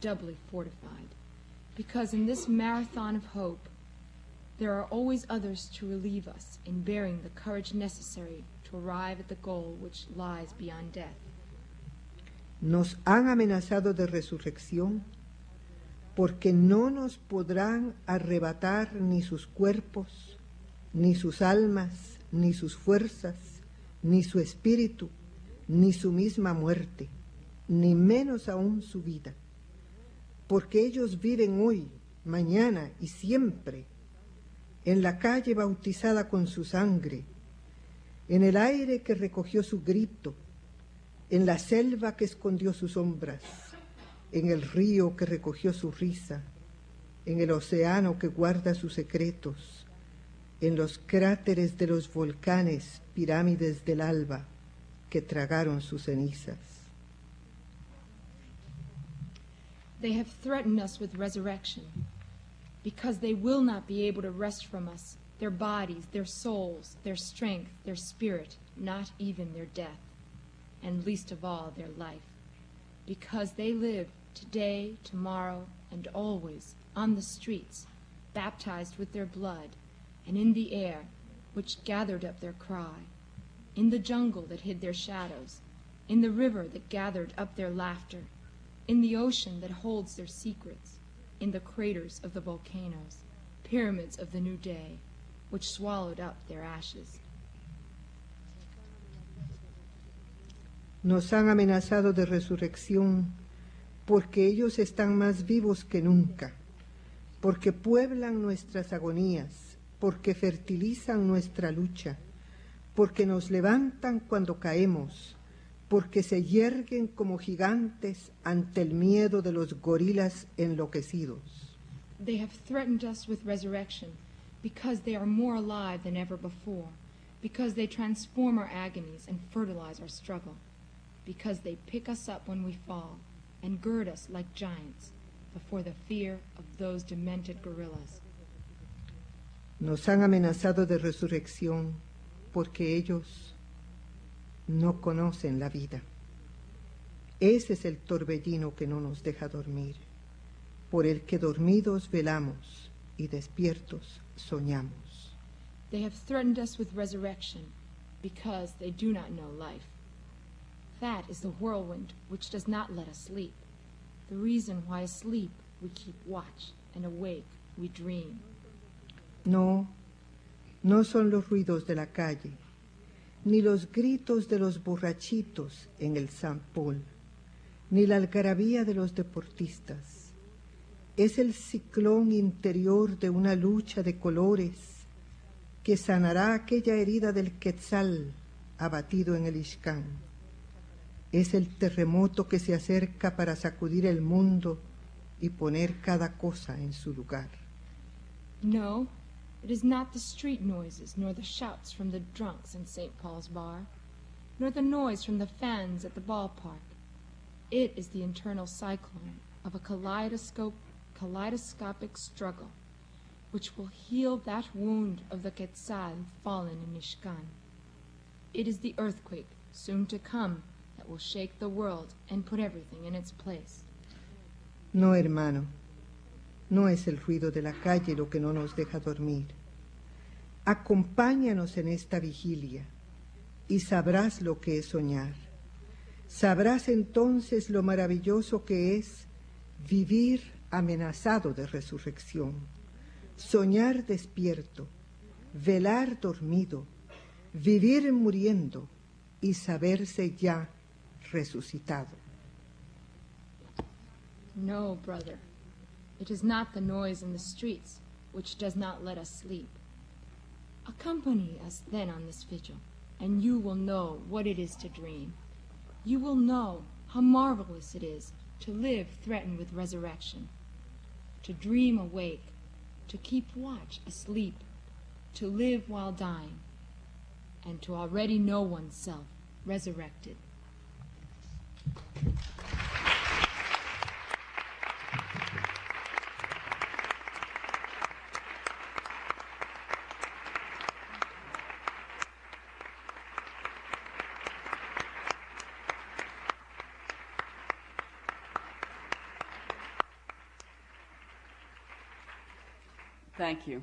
[SPEAKER 6] doubly fortified. Because in this marathon of hope, there are always others to relieve us in bearing the courage necessary to arrive at the goal which lies beyond death.
[SPEAKER 5] Nos han amenazado de resurrección porque no nos podrán arrebatar ni sus cuerpos, ni sus almas, ni sus fuerzas, ni su espíritu, ni su misma muerte, ni menos aún su vida, porque ellos viven hoy, mañana y siempre en la calle bautizada con su sangre, en el aire que recogió su grito, en la selva que escondió sus sombras, en el río que recogió su risa, en el océano que guarda sus secretos, en los cráteres de los volcanes, pirámides del alba que tragaron sus cenizas.
[SPEAKER 6] They have threatened us with resurrection because they will not be able to wrest from us their bodies, their souls, their strength, their spirit, not even their death, and least of all their life, because they live today, tomorrow, and always on the streets, baptized with their blood, and in the air which gathered up their cry, in the jungle that hid their shadows, in the river that gathered up their laughter, in the ocean that holds their secrets, in the craters of the volcanoes, pyramids of the new day, which swallowed up their ashes.
[SPEAKER 5] Nos han amenazado de resurrección porque ellos están más vivos que nunca, porque pueblan nuestras agonías, porque fertilizan nuestra lucha, porque nos levantan cuando caemos, porque se yerguen como gigantes ante el miedo de los gorilas enloquecidos.
[SPEAKER 6] They have threatened us with resurrection because they are more alive than ever before, because they transform our agonies and fertilize our struggle, because they pick us up when we fall and gird us like giants before the fear of those demented gorillas.
[SPEAKER 5] Nos han amenazado de resurrección porque ellos no conocen la vida. Ese es el torbellino que no nos deja dormir, por el que dormidos velamos y despiertos soñamos.
[SPEAKER 6] They have threatened us with resurrection because they do not know life. That is the whirlwind which does not let us sleep. the reason why asleep we keep watch and awake we dream.
[SPEAKER 5] No, no son los ruidos de la calle, ni los gritos de los borrachitos en el St. Paul, ni la algarabía de los deportistas. Es el ciclón interior de una lucha de colores que sanará aquella herida del Quetzal abatido en el Ixcán. Es el terremoto que se acerca para sacudir el mundo y poner cada cosa en su lugar.
[SPEAKER 6] No, it is not the street noises, nor the shouts from the drunks in St. Paul's bar, nor the noise from the fans at the ballpark. It is the internal cyclone of a kaleidoscopic struggle, which will heal that wound of the Quetzal fallen in Ixcán. It is the earthquake soon to come that will shake the world and put everything in its place.
[SPEAKER 5] No, hermano, no es el ruido de la calle lo que no nos deja dormir. Acompáñanos en esta vigilia y sabrás lo que es soñar. Sabrás entonces lo maravilloso que es vivir amenazado de resurrección, soñar despierto, velar dormido, vivir muriendo y saberse ya resucitado.
[SPEAKER 6] No, brother, it is not the noise in the streets which does not let us sleep. Accompany us then on this vigil, and you will know what it is to dream. You will know how marvelous it is to live threatened with resurrection, to dream awake, to keep watch asleep, to live while dying, and to already know oneself resurrected.
[SPEAKER 1] Thank you.